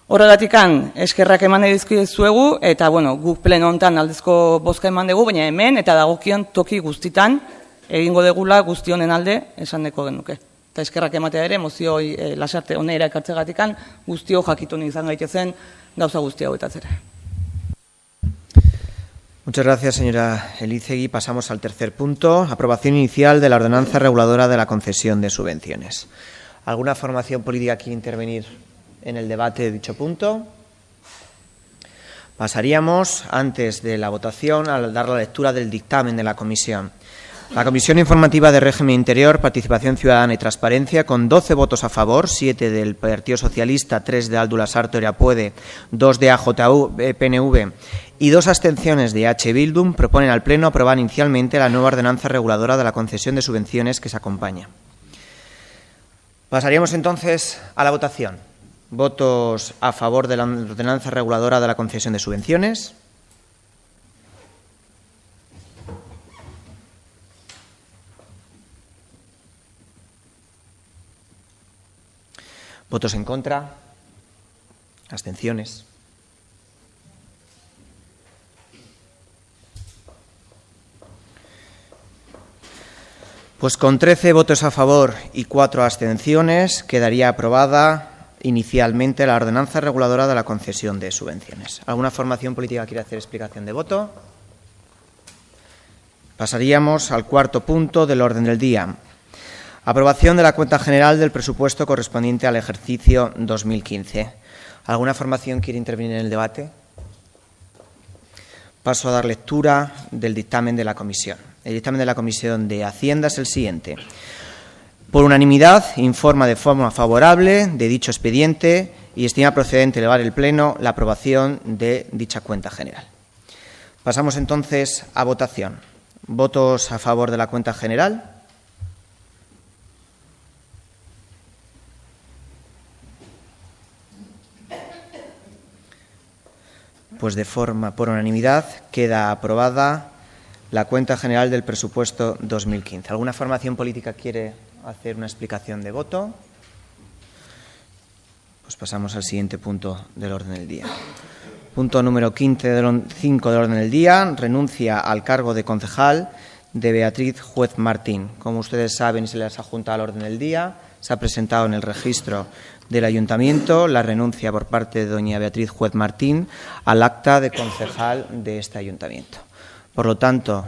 Horregatikan eskerrak eman dizkizuegu, eta guk pleno hontan aldezko bozka eman dugu, baina hemen eta dagokion toki guztitan egingo degula guzti honen alde esan deko genuke. Eta eskerrak ematea ere, mozio lasarte honera ekartzegatikan, guztio jakitun izan gaitezen gauza guzti hauetatzera. Muchas gracias, señora Elizegui. Pasamos al tercer punto, aprobación inicial de la ordenanza reguladora de la concesión de subvenciones. ¿Alguna formación política quiere intervenir en el debate de dicho punto? Pasaríamos, antes de la votación, a dar la lectura del dictamen de la comisión. La Comisión Informativa de Régimen Interior, Participación Ciudadana y Transparencia, con 12 votos a favor, 7 del Partido Socialista, 3 de Aldula Sarto Erapuede, 2 de AJPNV y 2 abstenciones de H. Bildum, proponen al Pleno aprobar inicialmente la nueva ordenanza reguladora de la concesión de subvenciones que se acompaña. Pasaríamos entonces a la votación. ¿Votos a favor de la ordenanza reguladora de la concesión de subvenciones? ¿Votos en contra? ¿Abstenciones? Pues con 13 votos a favor y 4 abstenciones quedaría aprobada inicialmente la ordenanza reguladora de la concesión de subvenciones. ¿Alguna formación política quiere hacer explicación de voto? Pasaríamos al cuarto punto del orden del día. Aprobación de la cuenta general del presupuesto correspondiente al ejercicio 2015. ¿Alguna formación quiere intervenir en el debate? Paso a dar lectura del dictamen de la comisión. El dictamen de la Comisión de Hacienda es el siguiente. Por unanimidad, informa de forma favorable de dicho expediente y estima procedente elevar el Pleno la aprobación de dicha cuenta general. Pasamos entonces a votación. ¿Votos a favor de la cuenta general? Pues por unanimidad queda aprobada la cuenta general del presupuesto 2015. ¿Alguna formación política quiere hacer una explicación de voto? Pues pasamos al siguiente punto del orden del día. Punto número 5 del orden del día, renuncia al cargo de concejal de Beatriz Juez Martín. Como ustedes saben y se les adjunta al orden del día, se ha presentado en el registro del Ayuntamiento la renuncia por parte de doña Beatriz Juez Martín al acta de concejal de este Ayuntamiento. Por lo tanto,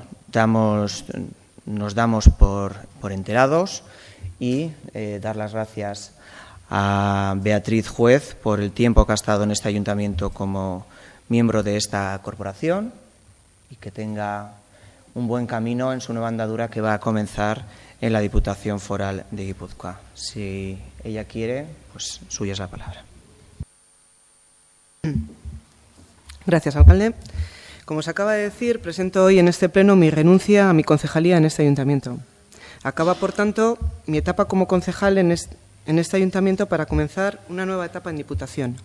nos damos por enterados y dar las gracias a Beatriz Juez por el tiempo que ha estado en este Ayuntamiento como miembro de esta corporación y que tenga un buen camino en su nueva andadura que va a comenzar en la Diputación Foral de Guipúzcoa. Si ella quiere, pues suya es la palabra. Gracias, alcalde. Como se acaba de decir, presento hoy en este pleno mi renuncia a mi concejalía en este ayuntamiento. Acaba, por tanto, mi etapa como concejal en en este ayuntamiento para comenzar una nueva etapa en Diputación.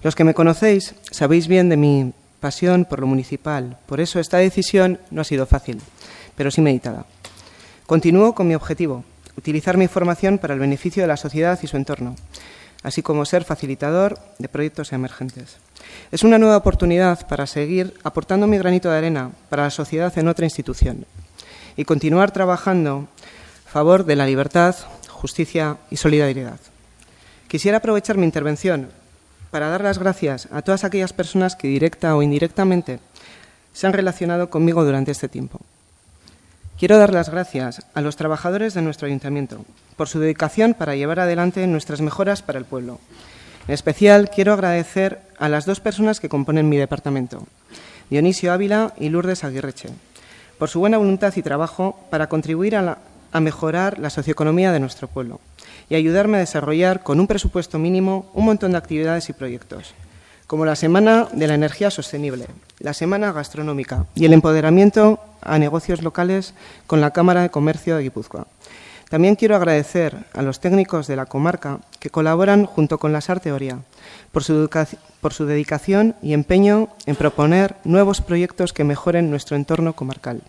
Los que me conocéis sabéis bien de mi pasión por lo municipal, por eso esta decisión no ha sido fácil, pero sí meditada. Continúo con mi objetivo, utilizar mi formación para el beneficio de la sociedad y su entorno, así como ser facilitador de proyectos emergentes. Es una nueva oportunidad para seguir aportando mi granito de arena para la sociedad en otra institución y continuar trabajando a favor de la libertad, justicia y solidaridad. Quisiera aprovechar mi intervención para dar las gracias a todas aquellas personas que directa o indirectamente se han relacionado conmigo durante este tiempo. Quiero dar las gracias a los trabajadores de nuestro ayuntamiento por su dedicación para llevar adelante nuestras mejoras para el pueblo. En especial, quiero agradecer a las dos personas que componen mi departamento, Dionisio Ávila y Lourdes Aguirreche, por su buena voluntad y trabajo para contribuir a mejorar la socioeconomía de nuestro pueblo y ayudarme a desarrollar con un presupuesto mínimo un montón de actividades y proyectos, como la Semana de la Energía Sostenible, la Semana Gastronómica y el empoderamiento a negocios locales con la Cámara de Comercio de Guipúzcoa. También quiero agradecer a los técnicos de la comarca que colaboran junto con la Sarte Oria por su dedicación y empeño en proponer nuevos proyectos que mejoren nuestro entorno comarcal.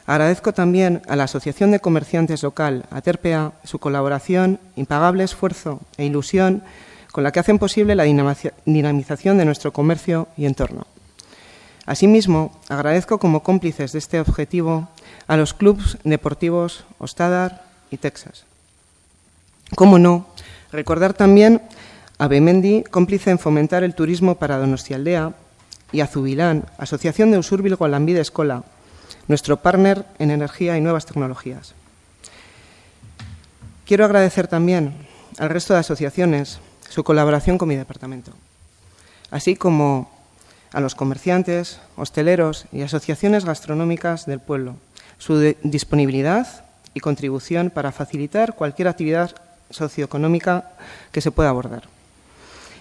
Agradezco también a la Asociación de Comerciantes Local, ATERPEA, su colaboración, impagable esfuerzo e ilusión con la que hacen posible la dinamización de nuestro comercio y entorno. Asimismo, agradezco como cómplices de este objetivo a los clubes deportivos Ostadar y Texas. Cómo no, recordar también a Bemendi, cómplice en fomentar el turismo para Donostialdea, y a Zubilán, Asociación de Usurbilgo Lanbide Escola, nuestro partner en energía y nuevas tecnologías. Quiero agradecer también al resto de asociaciones su colaboración con mi departamento, así como a los comerciantes, hosteleros y asociaciones gastronómicas del pueblo, su disponibilidad y contribución para facilitar cualquier actividad socioeconómica que se pueda abordar.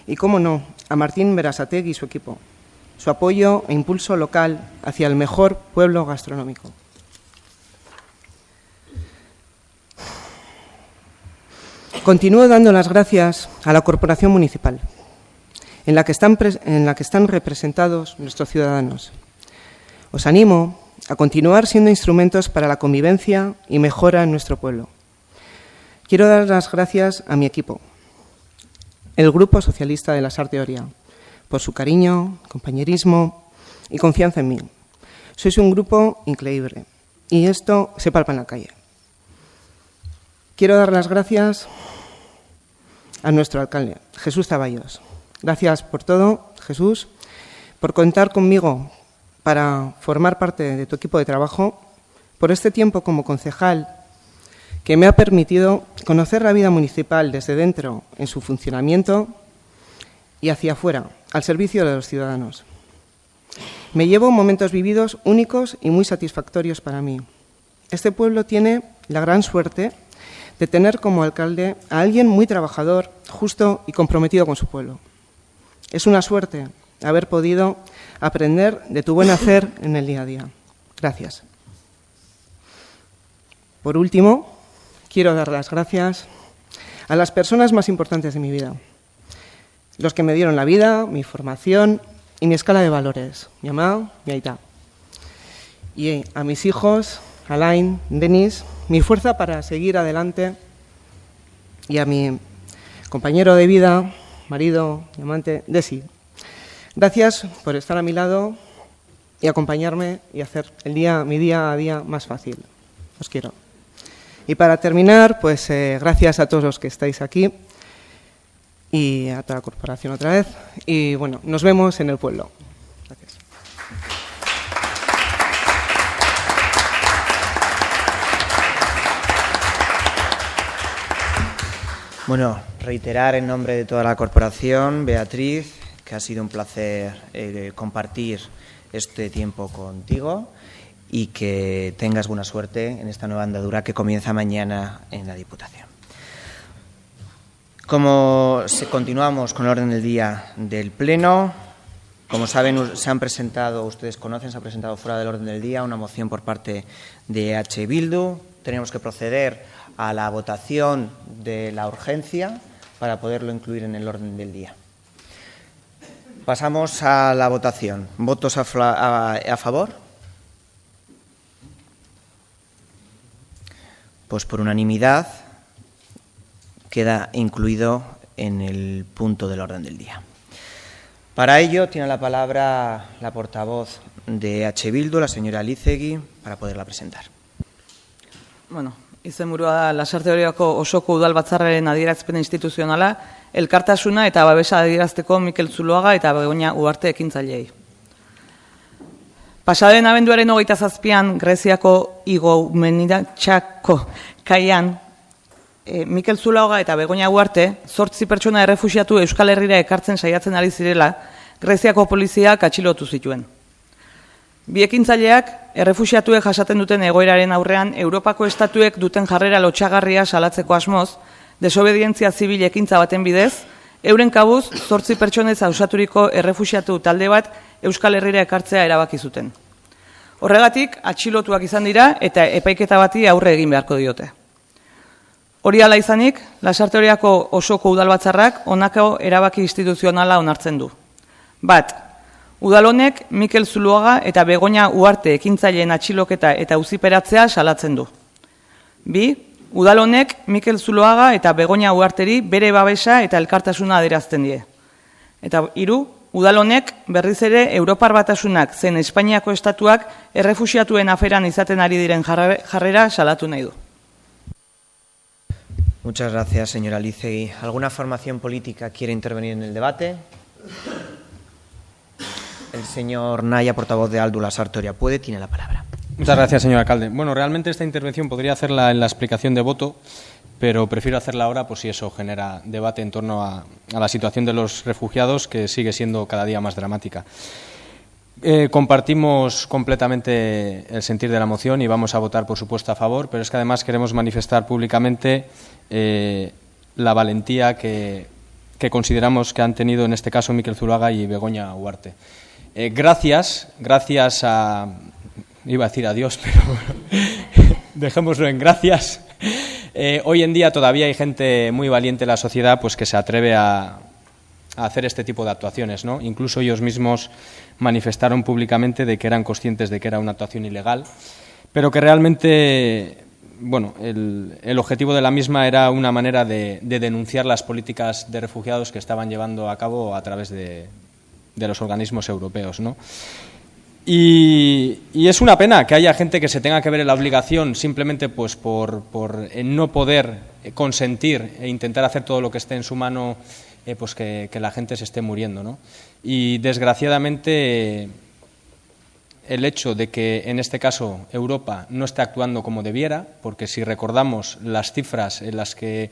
Y, cómo no, a Martín Berasategui y su equipo, su apoyo e impulso local hacia el mejor pueblo gastronómico. Continúo dando las gracias a la Corporación Municipal, en la que están representados nuestros ciudadanos. Os animo a continuar siendo instrumentos para la convivencia y mejora en nuestro pueblo. Quiero dar las gracias a mi equipo, el Grupo Socialista de la Sarte Oria, por su cariño, compañerismo y confianza en mí. Sois un grupo increíble y esto se palpa en la calle. Quiero dar las gracias a nuestro alcalde, Jesús Zaballos. Gracias por todo, Jesús, por contar conmigo para formar parte de tu equipo de trabajo, por este tiempo como concejal que me ha permitido conocer la vida municipal desde dentro en su funcionamiento y hacia afuera, al servicio de los ciudadanos. Me llevo momentos vividos únicos y muy satisfactorios para mí. Este pueblo tiene la gran suerte de tener como alcalde a alguien muy trabajador, justo y comprometido con su pueblo. Es una suerte haber podido aprender de tu buen hacer en el día a día. Gracias. Por último, quiero dar las gracias a las personas más importantes de mi vida, los que me dieron la vida, mi formación y mi escala de valores, mi mamá, mi aita. Y a mis hijos, Alain, Denis, mi fuerza para seguir adelante, y a mi compañero de vida, marido y amante, Desi. Gracias por estar a mi lado y acompañarme y hacer mi día a día más fácil. Os quiero. Y para terminar, pues gracias a todos los que estáis aquí y a toda la corporación otra vez. Y bueno, nos vemos en el pueblo. Gracias. Bueno, reiterar en nombre de toda la corporación, Beatriz, que ha sido un placer compartir este tiempo contigo y que tengas buena suerte en esta nueva andadura que comienza mañana en la Diputación. Continuamos con el orden del día del Pleno. Como saben, ustedes conocen, se ha presentado fuera del orden del día una moción por parte de EH Bildu. Tenemos que proceder a la votación de la urgencia para poderlo incluir en el orden del día. Pasamos a la votación. ¿Votos a favor? Pues por unanimidad queda incluido en el punto del orden del día. Para ello tiene la palabra la portavoz de EH Bildu, la señora Elizegui, para poderla presentar. Bueno, izenburua da Lasarte Oriako osoko udalbatzarraren adierazpen instituzionala, elkartasuna eta babesa adierazteko Mikel Zuloaga eta Begoña Ugarte ekintzaileei. Pasaden abenduaren 27an Greziako Igoumenitxako kaian Mikel Zuloaga eta Begoña Ugarte 8 pertsona errefuxiatu Euskal Herrira ekartzen saiatzen ari zirela Greziako poliziak atxilotu zituen. Bi ekintzaileak errefuxiatuek jasaten duten egoeraren aurrean Europako estatuek duten jarrera lotsagarria salatzeko asmoz, desobedientzia zibil ekintza baten bidez, euren kabuz 8 pertsonez osaturiko errefuxiatu talde bat Euskal Herrira ekartzea erabaki zuten. Horregatik, atxilotuak izan dira eta epaiketa bati aurre egin beharko diote. Hori hala izanik, Lasarte Oriako osoko udalbatzarrak honako erabaki instituzionala onartzen du. Bat, udal honek Mikel Zuloaga eta Begoña Ugarte ekintzaileen atxiloketa eta auziperatzea salatzen du. Bi, udal honek Mikel Zuloaga eta Begoña Ugarteri bere babesa eta elkartasuna adierazten die. Eta hiru, udal honek berriz ere Europar Batasunak zein Espainiako estatuak errefuxiatuen aferan izaten ari diren jarrera salatu nahi du. Muchas gracias, señora Elizegui. ¿Alguna formación política quiere intervenir en el debate? El señor Naya, portavoz de Aldu Lasarte Oria, tiene la palabra. Muchas gracias, señor alcalde. Bueno, realmente esta intervención podría hacerla en la explicación de voto, pero prefiero hacerla ahora por si eso genera debate en torno a la situación de los refugiados, que sigue siendo cada día más dramática. Compartimos completamente el sentir de la moción y vamos a votar, por supuesto, a favor, pero es que además queremos manifestar públicamente la valentía que consideramos que han tenido en este caso Mikel Zuloaga y Begoña Ugarte. Gracias a... Iba a decir adiós, pero dejémoslo en gracias. Hoy en día todavía hay gente muy valiente en la sociedad pues que se atreve a hacer este tipo de actuaciones, ¿no? Incluso ellos mismos manifestaron públicamente de que eran conscientes de que era una actuación ilegal, pero que realmente, bueno, el objetivo de la misma era una manera de denunciar las políticas de refugiados que estaban llevando a cabo a través de los organismos europeos, ¿no? Y es una pena que haya gente que se tenga que ver en la obligación simplemente pues por no poder consentir e intentar hacer todo lo que esté en su mano pues que la gente se esté muriendo, ¿no? Y desgraciadamente el hecho de que en este caso Europa no esté actuando como debiera, porque si recordamos las cifras en las que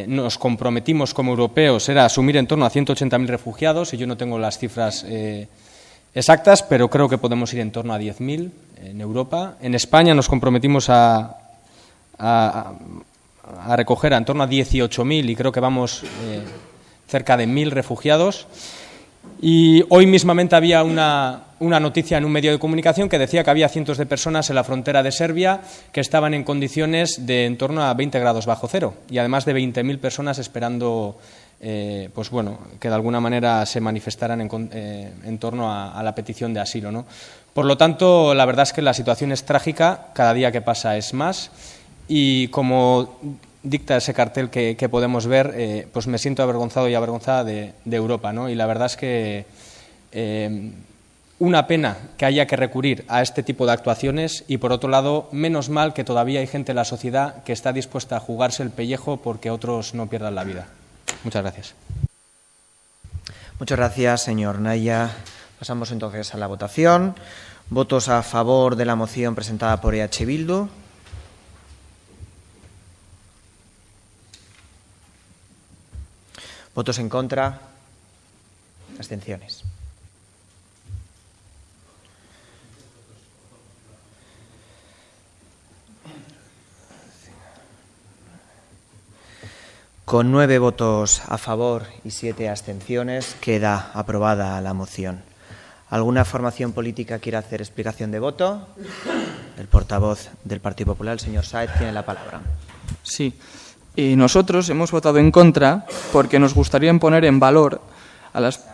nos comprometimos como europeos era asumir en torno a 180.000 refugiados, y yo no tengo las cifras exactas, pero creo que podemos ir en torno a 10.000 en Europa. En España nos comprometimos a recoger en torno a 18.000 y creo que vamos cerca de 1.000 refugiados. Y hoy mismamente había una noticia en un medio de comunicación que decía que había cientos de personas en la frontera de Serbia que estaban en condiciones de en torno a 20 grados bajo cero y además de 20.000 personas esperando pues bueno, que de alguna manera se manifestaran en torno a la petición de asilo, ¿no? Por lo tanto, la verdad es que la situación es trágica, cada día que pasa es más, y como dicta ese cartel que podemos ver, pues me siento avergonzado y avergonzada de Europa, ¿no? Y la verdad es que una pena que haya que recurrir a este tipo de actuaciones, y por otro lado, menos mal que todavía hay gente en la sociedad que está dispuesta a jugarse el pellejo porque otros no pierdan la vida. Muchas gracias. Muchas gracias, señor Naya. Pasamos entonces a la votación. ¿Votos a favor de la moción presentada por EH Bildu? ¿Votos en contra? ¿Abstenciones? Con 9 votos a favor y 7 abstenciones, queda aprobada la moción. ¿Alguna formación política quiere hacer explicación de voto? El portavoz del Partido Popular, el señor Sáez, tiene la palabra. Sí. Nosotros hemos votado en contra porque nos gustaría poner en valor a las...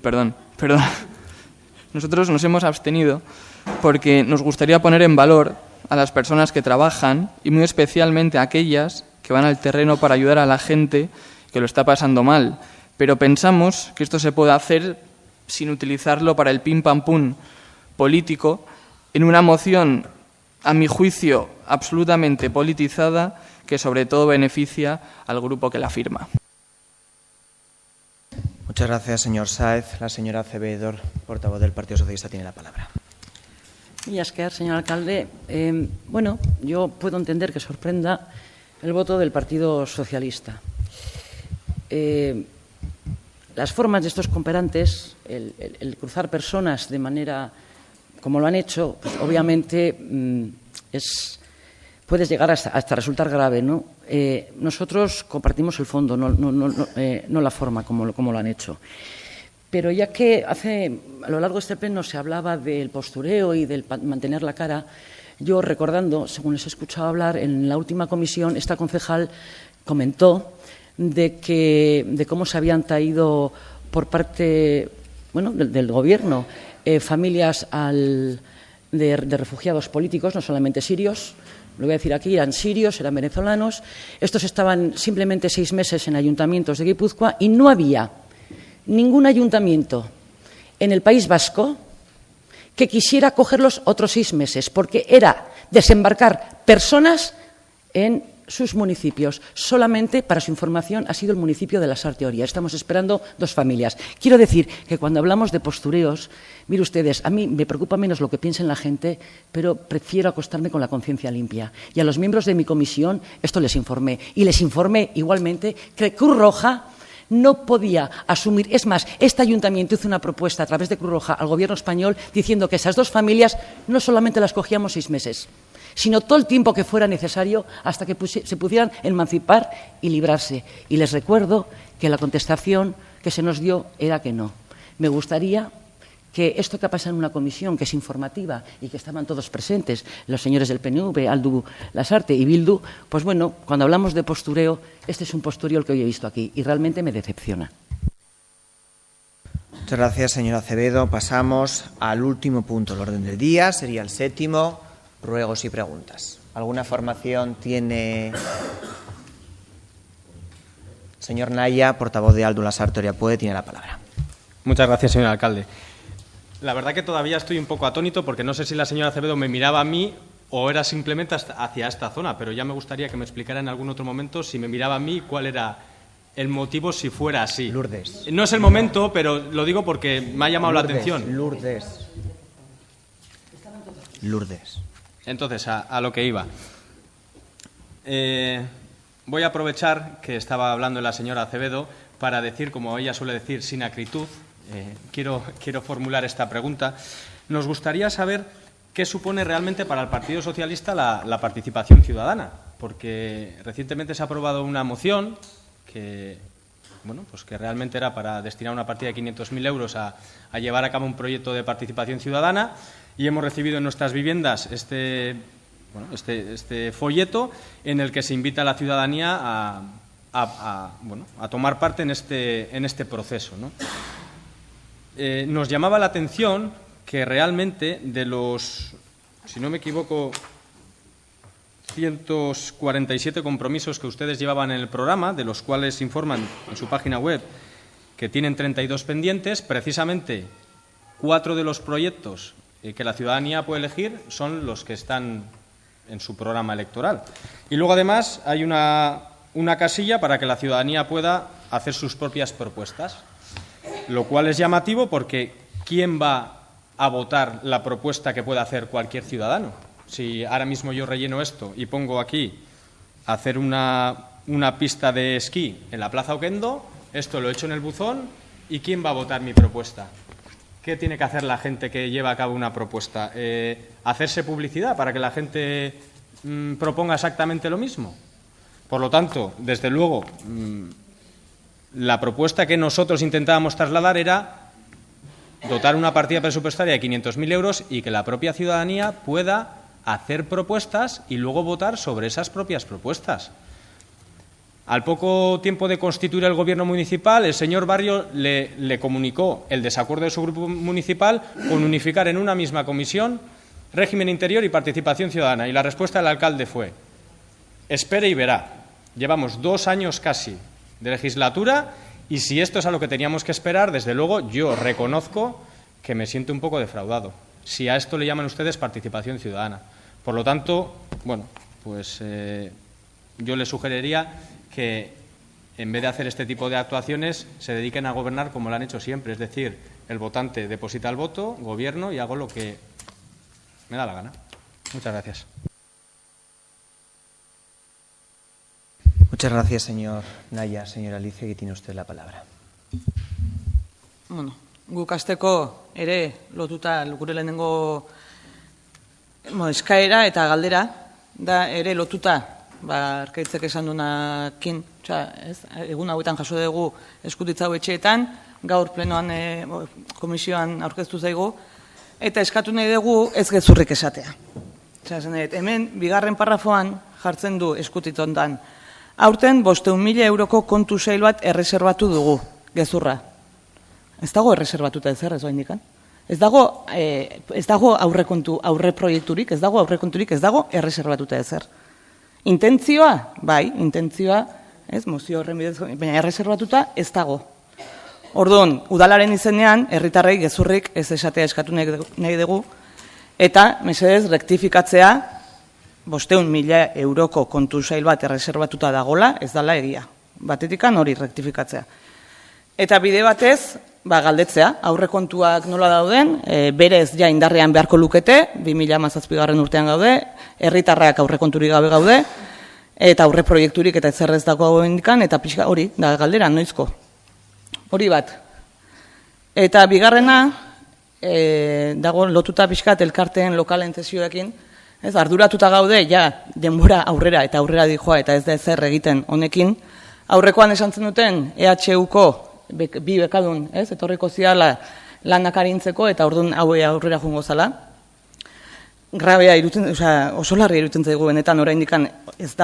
Perdón. Nosotros nos hemos abstenido porque nos gustaría poner en valor a las personas que trabajan y muy especialmente a aquellas que van al terreno para ayudar a la gente que lo está pasando mal. Pero pensamos que esto se puede hacer sin utilizarlo para el pim pam pum político en una moción, a mi juicio, absolutamente politizada que sobre todo beneficia al grupo que la firma. Muchas gracias, señor Sáez. La señora Acevedo, portavoz del Partido Socialista, tiene la palabra. Mila esker, señor alcalde. Bueno, yo puedo entender que sorprenda el voto del Partido Socialista. Las formas de estos cooperantes, el cruzar personas de manera como lo han hecho, pues obviamente puede llegar hasta resultar grave, ¿no? Nosotros compartimos el fondo, no la forma como lo han hecho. Pero ya que a lo largo de este pleno se hablaba del postureo y del mantener la cara, yo recordando, según les he escuchado hablar, en la última comisión esta concejal comentó de cómo se habían traído por parte del Gobierno familias de refugiados políticos, no solamente sirios. Lo voy a decir aquí, eran sirios, eran venezolanos. Estos estaban simplemente 6 meses en ayuntamientos de Guipúzcoa y no había ningún ayuntamiento en el País Vasco que quisiera cogerlos otros 6 meses, porque era desembarcar personas en sus municipios. Solamente, para su información, ha sido el municipio de Lasarte Oria. Estamos esperando 2 familias. Quiero decir que cuando hablamos de postureos, mire ustedes, a mí me preocupa menos lo que piensen la gente, pero prefiero acostarme con la conciencia limpia. Y a los miembros de mi comisión esto les informé. Y les informé igualmente que Cruz Roja no podía asumir. Es más, este ayuntamiento hizo una propuesta a través de Cruz Roja al Gobierno español diciendo que esas 2 familias no solamente las cogíamos 6 meses, sino todo el tiempo que fuera necesario hasta que se pudieran emancipar y librarse. Y les recuerdo que la contestación que se nos dio era que no. Me gustaría que esto que ha pasado en una comisión, que es informativa y que estaban todos presentes, los señores del PNV, Aldu, Lasarte y Bildu, pues bueno, cuando hablamos de postureo, este es un postureo el que hoy he visto aquí y realmente me decepciona. Muchas gracias, señora Acevedo. Pasamos al último punto del orden del día, sería el 7º, ruegos y preguntas. ¿Alguna formación tiene? Señor Naya, portavoz de Aldu, Lasarte Oria Puede, tiene la palabra. Muchas gracias, señor alcalde. La verdad que todavía estoy un poco atónito porque no sé si la señora Acevedo me miraba a mí o era simplemente hacia esta zona, pero ya me gustaría que me explicara en algún otro momento si me miraba a mí cuál era el motivo si fuera así. Lourdes. No es el momento, pero lo digo porque me ha llamado la atención. Lourdes. Entonces, a lo que iba. Voy a aprovechar que estaba hablando la señora Acevedo para decir, como ella suele decir, sin acritud. Quiero formular esta pregunta. Nos gustaría saber qué supone realmente para el Partido Socialista la participación ciudadana, porque recientemente se ha aprobado una moción que realmente era para destinar una partida de 500.000 euros a llevar a cabo un proyecto de participación ciudadana y hemos recibido en nuestras viviendas este folleto en el que se invita a la ciudadanía a tomar parte en este proceso, ¿no? Nos llamaba la atención que realmente de los, si no me equivoco, 147 compromisos que ustedes llevaban en el programa, de los cuales informan en su página web que tienen 32 pendientes, precisamente 4 de los proyectos que la ciudadanía puede elegir son los que están en su programa electoral. Y luego, además, hay una casilla para que la ciudadanía pueda hacer sus propias propuestas, lo cual es llamativo porque ¿quién va a votar la propuesta que pueda hacer cualquier ciudadano? Si ahora mismo yo relleno esto y pongo aquí hacer una pista de esquí en la Plaza Oquendo, esto lo echo en el buzón y ¿quién va a votar mi propuesta? ¿Qué tiene que hacer la gente que lleva a cabo una propuesta? ¿Hacerse publicidad para que la gente proponga exactamente lo mismo? Por lo tanto, desde luego, la propuesta que nosotros intentábamos trasladar era dotar una partida presupuestaria de 500.000 euros y que la propia ciudadanía pueda hacer propuestas y luego votar sobre esas propias propuestas. Al poco tiempo de constituir el Gobierno municipal, el señor Barrio le comunicó el desacuerdo de su grupo municipal con unificar en una misma comisión régimen interior y participación ciudadana. Y la respuesta del alcalde fue: espere y verá. Llevamos 2 años casi de legislatura y si esto es a lo que teníamos que esperar, desde luego yo reconozco que me siento un poco defraudado. Si a esto le llaman ustedes participación ciudadana. Por lo tanto, bueno, pues yo les sugeriría que en vez de hacer este tipo de actuaciones se dediquen a gobernar como lo han hecho siempre, es decir, el votante deposita el voto, gobierno y hago lo que me da la gana. Muchas gracias. Muchas gracias, señor Naya. Señora Alicia, que tiene usted la palabra. Bueno, guk hasteko ere lotuta gure lehenengo eskaera eta galdera da ere lotuta Arkaitzek esan duenakin, egun hauetan jaso dugu eskutitza hau etxeetan, gaur plenoan komisioan aurkeztu zaigu, eta eskatu nahi dugu ez gezurrik esatea. Hemen, bigarren parrafoan jartzen du eskutitzondan. Aurten 500.000 euroko kontu sail bat erreserbatu dugu, gezurra. Ez dago erreserbatuta ezer, ez oaindikan. Ez dago aurreproiekturik, ez dago erreserbatuta ezer. Intentzioa, bai, mozio horren bidez, baina erreserbatuta ez dago. Orduan, udalaren izenean, herritarrei gezurrik ez esatea eskatu nahi dugu, eta, mesedez, rektifikatzea, 500.000 euroko kontu sail bat erreserbatuta dagola, ez dala egia. Batetikan hori rektifikatzea. Eta bide batez, galdetzea, aurrekontuak nola dauden, berez ja indarrean beharko lukete, 2017 urtean gaude, herritarrak aurrekonturik gabe gaude, eta aurreproiekturik eta ezerrez dago indikan, eta pixka hori, da galdera, noizko. Hori bat. Eta bigarrena, dago lotuta pixkat elkarteen lokalen zesioekin, arduratuta gaude, ja, denbora aurrera eta aurrera dijoa, eta ez da ezer egiten honekin, aurrekoan esan zen duten EHUko bi bekadun, etorriko ziala lanak arintzeko eta orduan aurrera jungo zala. Grabea oso larria irutzen zaigu benetan oraindikan ez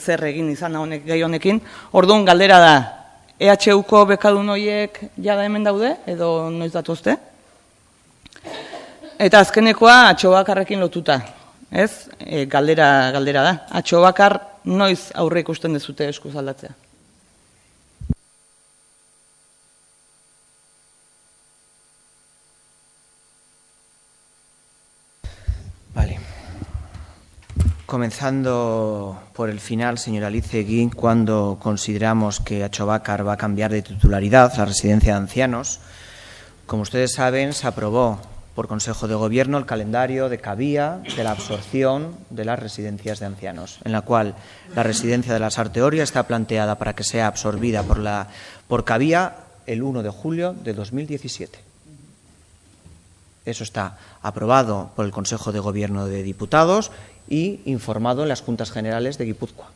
zer egin izan honek gai honekin. Orduan galdera da, EHUko bekadun horiek jada hemen daude edo noiz datozte? Eta azkenekoa Atxobakarrekin lotuta, ez? Galdera da. Atxobakar noiz aurre ikusten dezute eskuz aldatzea? Vale. Comenzando por el final, señora Alicegui, cuando consideramos que Atxobakar va a cambiar de titularidad, la residencia de ancianos, como ustedes saben, se aprobó por Consejo de Gobierno el calendario de Cavía de la absorción de las residencias de ancianos, en la cual la residencia de la Sarteoria está planteada para que sea absorbida por Cavía el 1 de julio de 2017. Eso está aprobado por el Consejo de Gobierno de Diputados y informado en las Juntas Generales de Guipúzcoa.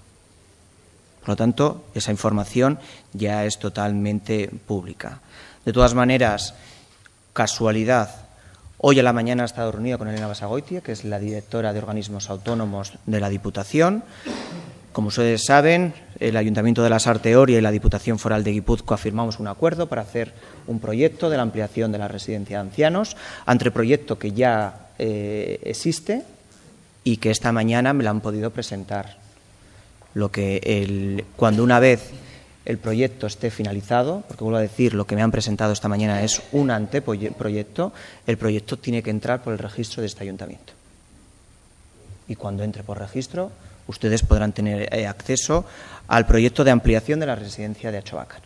Por lo tanto, esa información ya es totalmente pública. De todas maneras, casualidad, hoy a la mañana he estado reunida con Elena Basagoitia, que es la directora de organismos autónomos de la Diputación. Como ustedes saben, el Ayuntamiento de la Sarteoria y la Diputación Foral de Guipúzcoa firmamos un acuerdo para hacer un proyecto de la ampliación de la residencia de ancianos, anteproyecto que ya existe y que esta mañana me lo han podido presentar. Cuando una vez el proyecto esté finalizado, porque vuelvo a decir, lo que me han presentado esta mañana es un anteproyecto, el proyecto tiene que entrar por el registro de este ayuntamiento. Y cuando entre por registro, ustedes podrán tener acceso al proyecto de ampliación de la residencia de Atxobakar.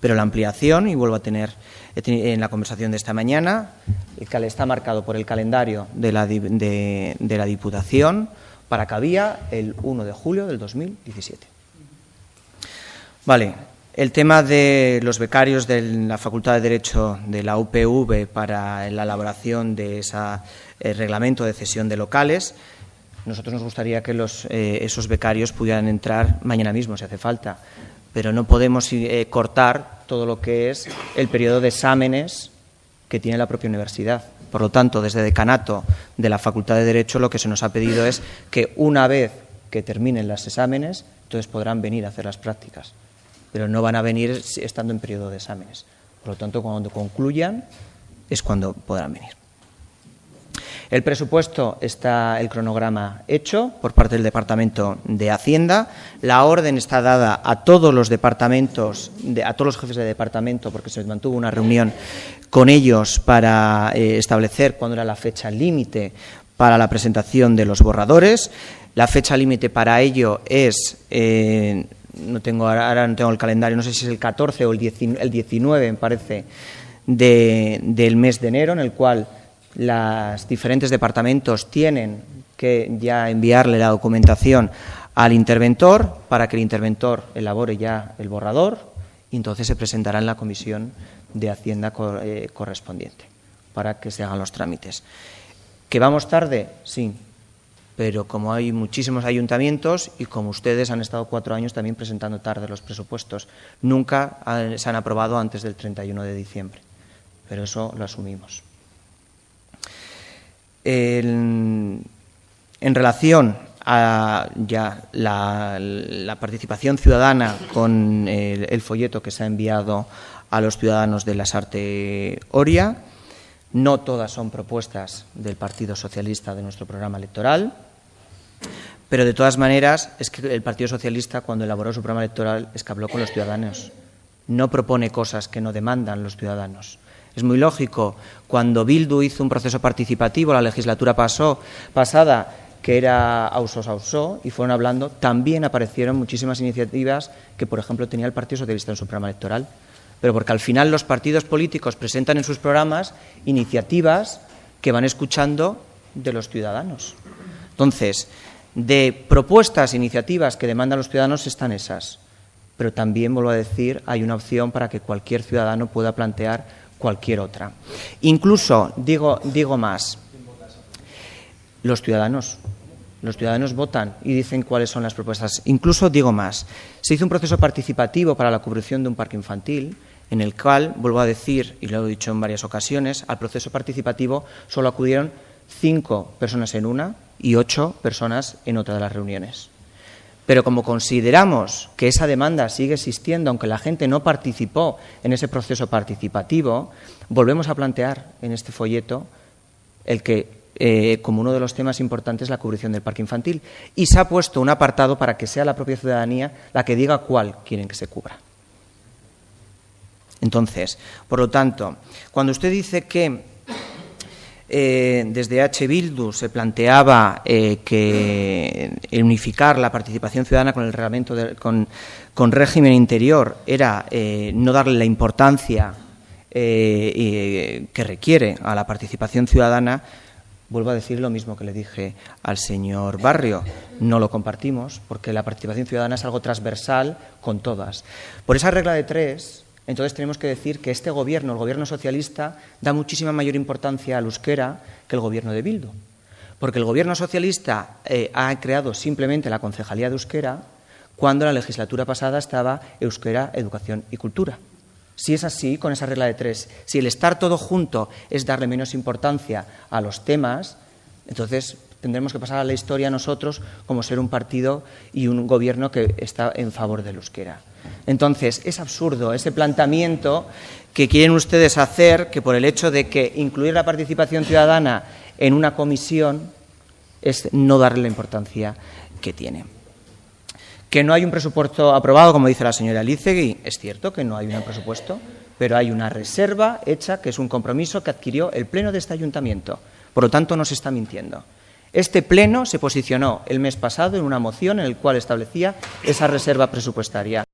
Pero la ampliación, y vuelvo a tener en la conversación de esta mañana, está marcado por el calendario de la Diputación para Cavía el 1 de julio del 2017. Vale, el tema de los becarios de la Facultad de Derecho de la UPV para la elaboración de ese reglamento de cesión de locales. Nosotros nos gustaría que esos becarios pudieran entrar mañana mismo, si hace falta, pero no podemos cortar todo lo que es el periodo de exámenes que tiene la propia universidad. Por lo tanto, desde Decanato de la Facultad de Derecho lo que se nos ha pedido es que una vez que terminen los exámenes, entonces podrán venir a hacer las prácticas, pero no van a venir estando en periodo de exámenes. Por lo tanto, cuando concluyan es cuando podrán venir. El presupuesto está el cronograma hecho por parte del Departamento de Hacienda. La orden está dada a todos los departamentos, a todos los jefes de departamento, porque se mantuvo una reunión con ellos para establecer cuándo era la fecha límite para la presentación de los borradores. La fecha límite para ello es, ahora no tengo el calendario, no sé si es el 14 o el 19, me parece, del mes de enero, en el cual los diferentes departamentos tienen que ya enviarle la documentación al interventor para que el interventor elabore ya el borrador y entonces se presentará en la Comisión de Hacienda correspondiente para que se hagan los trámites. ¿Que vamos tarde? Sí, pero como hay muchísimos ayuntamientos y como ustedes han estado 4 años también presentando tarde los presupuestos, nunca se han aprobado antes del 31 de diciembre, pero eso lo asumimos. En relación a ya la participación ciudadana con el folleto que se ha enviado a los ciudadanos de Lasarte Oria, no todas son propuestas del Partido Socialista de nuestro programa electoral, pero de todas maneras es que el Partido Socialista, cuando elaboró su programa electoral, es que habló con los ciudadanos, no propone cosas que no demandan los ciudadanos. Es muy lógico, cuando Bildu hizo un proceso participativo la legislatura pasada, que era Ausó, y fueron hablando, también aparecieron muchísimas iniciativas que, por ejemplo, tenía el Partido Socialista en su programa electoral. Pero porque al final los partidos políticos presentan en sus programas iniciativas que van escuchando de los ciudadanos. Entonces, de propuestas, iniciativas que demandan los ciudadanos están esas. Pero también, vuelvo a decir, hay una opción para que cualquier ciudadano pueda plantear cualquier otra. Incluso, digo más, los ciudadanos votan y dicen cuáles son las propuestas. Incluso digo más, se hizo un proceso participativo para la cubrición de un parque infantil, en el cual, vuelvo a decir, y lo he dicho en varias ocasiones, al proceso participativo solo acudieron 5 personas en una y 8 personas en otra de las reuniones. Pero como consideramos que esa demanda sigue existiendo, aunque la gente no participó en ese proceso participativo, volvemos a plantear en este folleto el que, como uno de los temas importantes, la cubrición del parque infantil. Y se ha puesto un apartado para que sea la propia ciudadanía la que diga cuál quieren que se cubra. Entonces, por lo tanto, cuando usted dice que desde H. Bildu se planteaba que unificar la participación ciudadana con el reglamento con régimen interior era no darle la importancia que requiere a la participación ciudadana, vuelvo a decir lo mismo que le dije al señor Barrio. No lo compartimos porque la participación ciudadana es algo transversal con todas. Por esa regla de 3... Entonces tenemos que decir que este gobierno, el gobierno socialista, da muchísima mayor importancia al euskera que el gobierno de Bildu. Porque el gobierno socialista ha creado simplemente la concejalía de euskera cuando la legislatura pasada estaba euskera, educación y cultura. Si es así, con esa regla de 3, si el estar todo junto es darle menos importancia a los temas, entonces tendremos que pasar a la historia nosotros como ser un partido y un gobierno que está en favor del euskera. Entonces, es absurdo ese planteamiento que quieren ustedes hacer, que por el hecho de que incluir la participación ciudadana en una comisión es no darle la importancia que tiene. Que no hay un presupuesto aprobado, como dice la señora Elizegui, es cierto que no hay un presupuesto, pero hay una reserva hecha que es un compromiso que adquirió el Pleno de este ayuntamiento. Por lo tanto, no se está mintiendo. Este Pleno se posicionó el mes pasado en una moción en la cual establecía esa reserva presupuestaria.